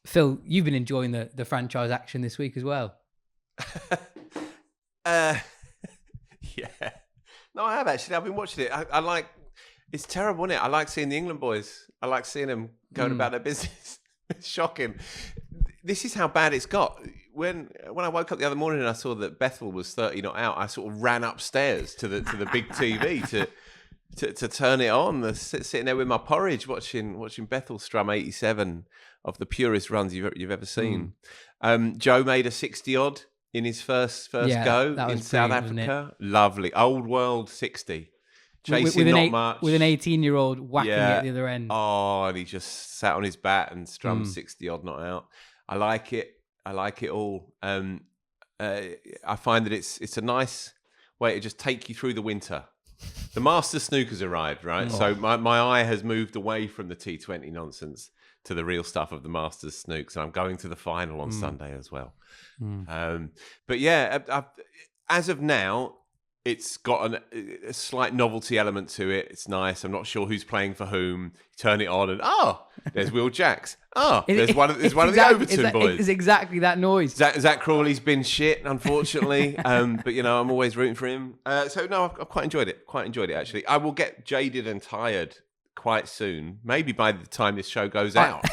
Phil, you've been enjoying the franchise action this week as well. Yeah. No, I have actually. I've been watching it. I like. It's terrible, isn't it? I like seeing the England boys. I like seeing them going about their business. It's shocking. This is how bad it's got. When I woke up the other morning and I saw that Bethel was 30 not out, I sort of ran upstairs to the big TV to turn it on. Sitting there with my porridge, watching Bethel strum 87 of the purest runs you've ever seen. Joe made a 60 odd in his first go in South Africa. Lovely old world 60. Chasing not much. With an 18-year-old whacking at the other end. Oh, and he just sat on his bat and strummed 60 odd not out. I like it. I like it all. I find that it's a nice way to just take you through the winter. The Masters snooker's arrived, right? So my eye has moved away from the T20 nonsense to the real stuff of the Masters snooks. And I'm going to the final on Sunday as well. But yeah, as of now, It's got a slight novelty element to it. It's nice. I'm not sure who's playing for whom. Turn it on and there's Will Jacks. There's one of the Overton boys. It's exactly that noise. Zach Crawley's been shit, unfortunately. But I'm always rooting for him. So no, I've quite enjoyed it. Quite enjoyed it actually. I will get jaded and tired quite soon. Maybe by the time this show goes out.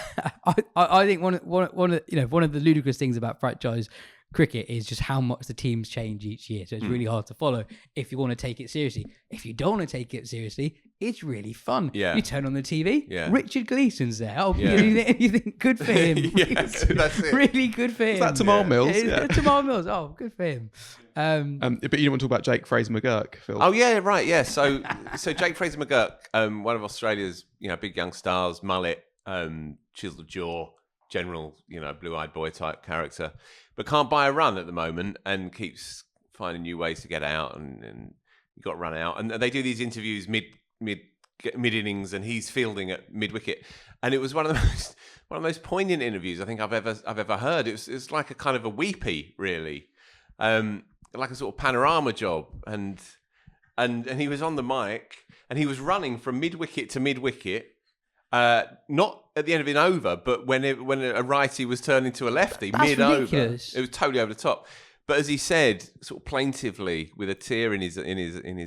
I think one of the ludicrous things about franchise cricket is just how much the teams change each year. So it's really hard to follow if you want to take it seriously. If you don't want to take it seriously, it's really fun. Yeah. You turn on the TV, Yeah. Richard Gleeson's there. Yeah. You think good for him. Yes, that's it. Really good for him. Is that Tamar Mills? Yeah. Tamar Mills. Oh, good for him. But you don't want to talk about Jake Fraser-McGurk, Phil. Oh yeah, right. Yeah. So Jake Fraser-McGurk, one of Australia's big young stars, mullet, chiseled jaw, general blue-eyed boy type character, but can't buy a run at the moment and keeps finding new ways to get out and you got to run out. And they do these interviews mid innings, and he's fielding at mid wicket, and it was one of the most poignant interviews I think I've ever heard. It was like a kind of a weepy, really, like a sort of panorama job, and he was on the mic and he was running from mid wicket to mid wicket. Not at the end of an over, but when a righty was turning to a lefty, mid over, it was totally over the top. But as he said, sort of plaintively, with a tear in his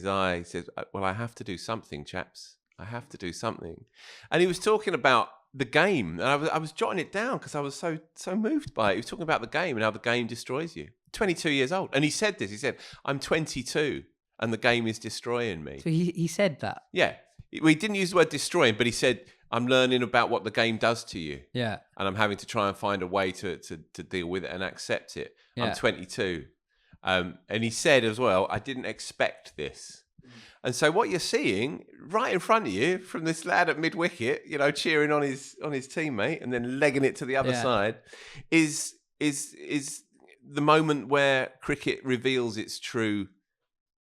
eye, he said, "Well, I have to do something, chaps. I have to do something." And he was talking about the game, and I was jotting it down because I was so moved by it. He was talking about the game and how the game destroys you. 22 years old, and he said this. He said, "I'm 22, and the game is destroying me." So he said that. Yeah, he didn't use the word destroying, but he said, "I'm learning about what the game does to you. Yeah. And I'm having to try and find a way to deal with it and accept it. Yeah. I'm 22. And he said as well, "I didn't expect this." And so what you're seeing right in front of you from this lad at mid-wicket, cheering on his teammate and then legging it to the other side is the moment where cricket reveals its true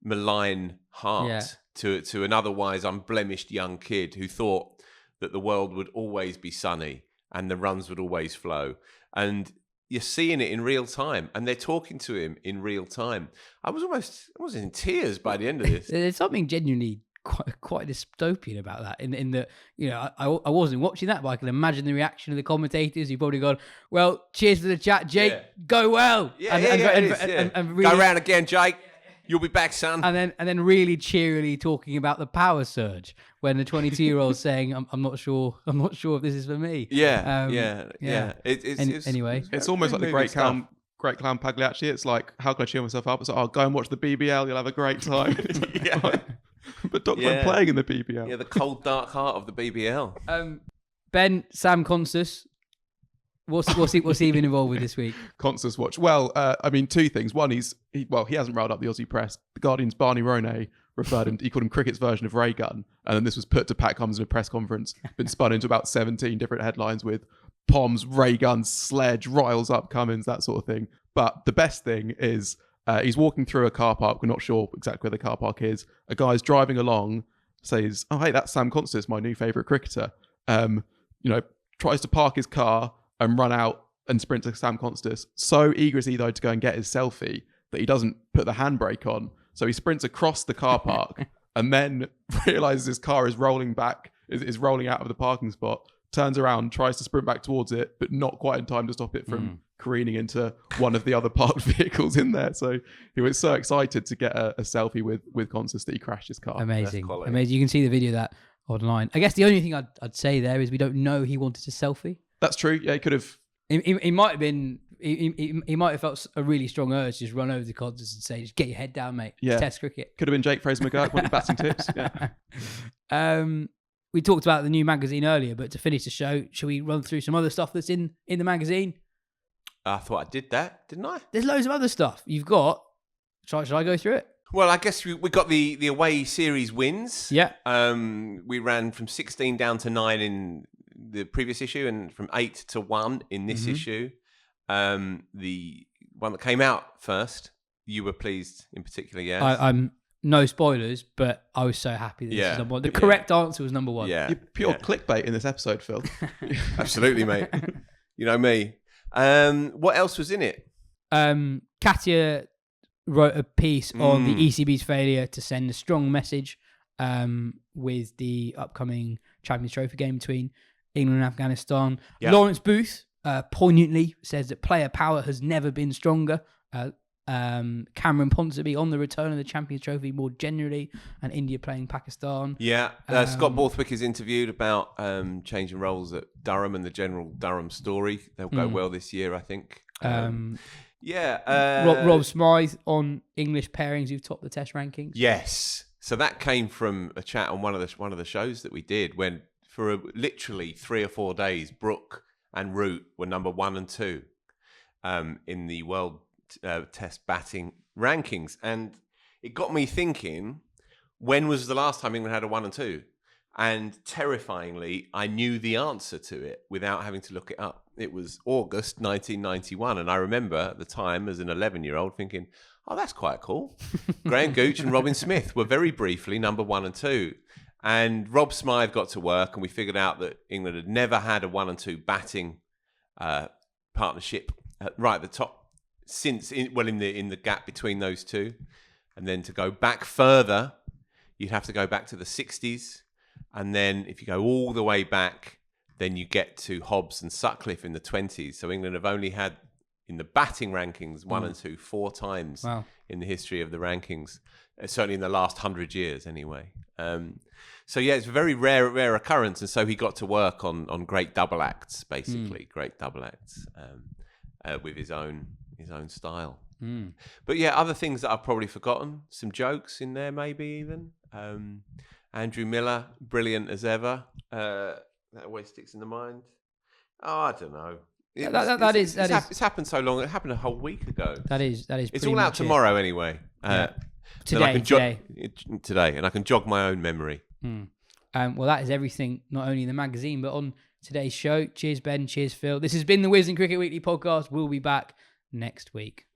malign heart to an otherwise unblemished young kid who thought that the world would always be sunny and the runs would always flow. And you're seeing it in real time, and they're talking to him in real time. I was in tears by the end of this. There's something genuinely quite dystopian about that. In that, I wasn't watching that, but I can imagine the reaction of the commentators. You've probably gone, "Well, cheers for the chat, Jake. Yeah. Go well." And really, go round again, Jake. You'll be back, son. And then really cheerily talking about the power surge when the 22-year-old's saying, I'm not sure if this is for me. Yeah. Anyway, it's almost like the great clown Pagliacci. It's like, how can I cheer myself up? It's like, go and watch the BBL. You'll have a great time. But I'm playing in the BBL. Yeah, the cold, dark heart of the BBL. Ben, Sam Constas, what's he been involved with this week? Constas watch. Well, two things. One, he hasn't riled up the Aussie press. The Guardian's Barney Ronay he called him cricket's version of Ray Gun, and then this was put to Pat Cummins in a press conference. Been spun into about 17 different headlines with Poms, Ray Gun, sledge, riles up Cummins, that sort of thing. But the best thing is he's walking through a car park. We're not sure exactly where the car park is. A guy's driving along, says, "Oh, hey, that's Sam Constas, my new favourite cricketer." Tries to park his car and run out and sprint to Sam Constas. So eager is he, though, to go and get his selfie that he doesn't put the handbrake on. So he sprints across the car park and then realises his car is rolling back, is rolling out of the parking spot, turns around, tries to sprint back towards it, but not quite in time to stop it from careening into one of the other parked vehicles in there. So he was so excited to get a selfie with Constas that he crashed his car. Amazing. You can see the video of that online. I guess the only thing I'd say there is we don't know he wanted a selfie. That's true. Yeah, he could have. He might have been. He might have felt a really strong urge to just run over to Constas and say, "Just get your head down, mate. Yeah. It's Test cricket." Could have been Jake Fraser-McGurk wanting batting tips. Yeah. We talked about the new magazine earlier, but to finish the show, shall we run through some other stuff that's in the magazine? I thought I did that, didn't I? There's loads of other stuff you've got. Shall I go through it? Well, I guess we got the away series wins. Yeah. We ran from 16 down to 9 in the previous issue and from 8 to 1 in this issue. The one that came out first, you were pleased in particular, yes? I'm no spoilers, but I was so happy this is number one. The correct answer was number one. Yeah. You're pure clickbait in this episode, Phil. Absolutely, mate. You know me. What else was in it? Katya wrote a piece on the ECB's failure to send a strong message with the upcoming Champions Trophy game between England and Afghanistan. Yep. Lawrence Booth poignantly says that player power has never been stronger. Cameron Ponsonby on the return of the Champions Trophy more generally, and India playing Pakistan. Yeah, Scott Borthwick is interviewed about changing roles at Durham and the general Durham story. They'll go well this year, I think. Rob Smythe on English pairings who've topped the Test rankings. Yes, so that came from a chat on one of the shows that we did when for literally 3 or 4 days, Brooke and Root were number 1 and 2 in the world Test batting rankings, and it got me thinking, when was the last time England had a 1 and 2? And terrifyingly, I knew the answer to it without having to look it up. It was August 1991, and I remember at the time as an 11-year-old thinking, oh, that's quite cool. Graham Gooch and Robin Smith were very briefly number 1 and 2. And Rob Smythe got to work, and we figured out that England had never had a 1 and 2 batting partnership right at the top since in the gap between those two. And then to go back further, you'd have to go back to the 60s. And then if you go all the way back, then you get to Hobbs and Sutcliffe in the 20s. So England have only had, in the batting rankings, 1 and 2 4 times in the history of the rankings. Certainly in the last 100 years, anyway. So yeah, it's a very rare occurrence. And so he got to work on great double acts, basically, great double acts with his own style. But yeah, other things that I've probably forgotten. Some jokes in there, maybe even. Andrew Miller, brilliant as ever. That always sticks in the mind. Oh, I don't know. It's happened so long. It happened a whole week ago. That is. It's all out tomorrow anyway. Today, and I can jog my own memory. Well, that is everything, not only in the magazine, but on today's show. Cheers, Ben. Cheers, Phil. This has been the Wisden Cricket Weekly podcast. We'll be back next week.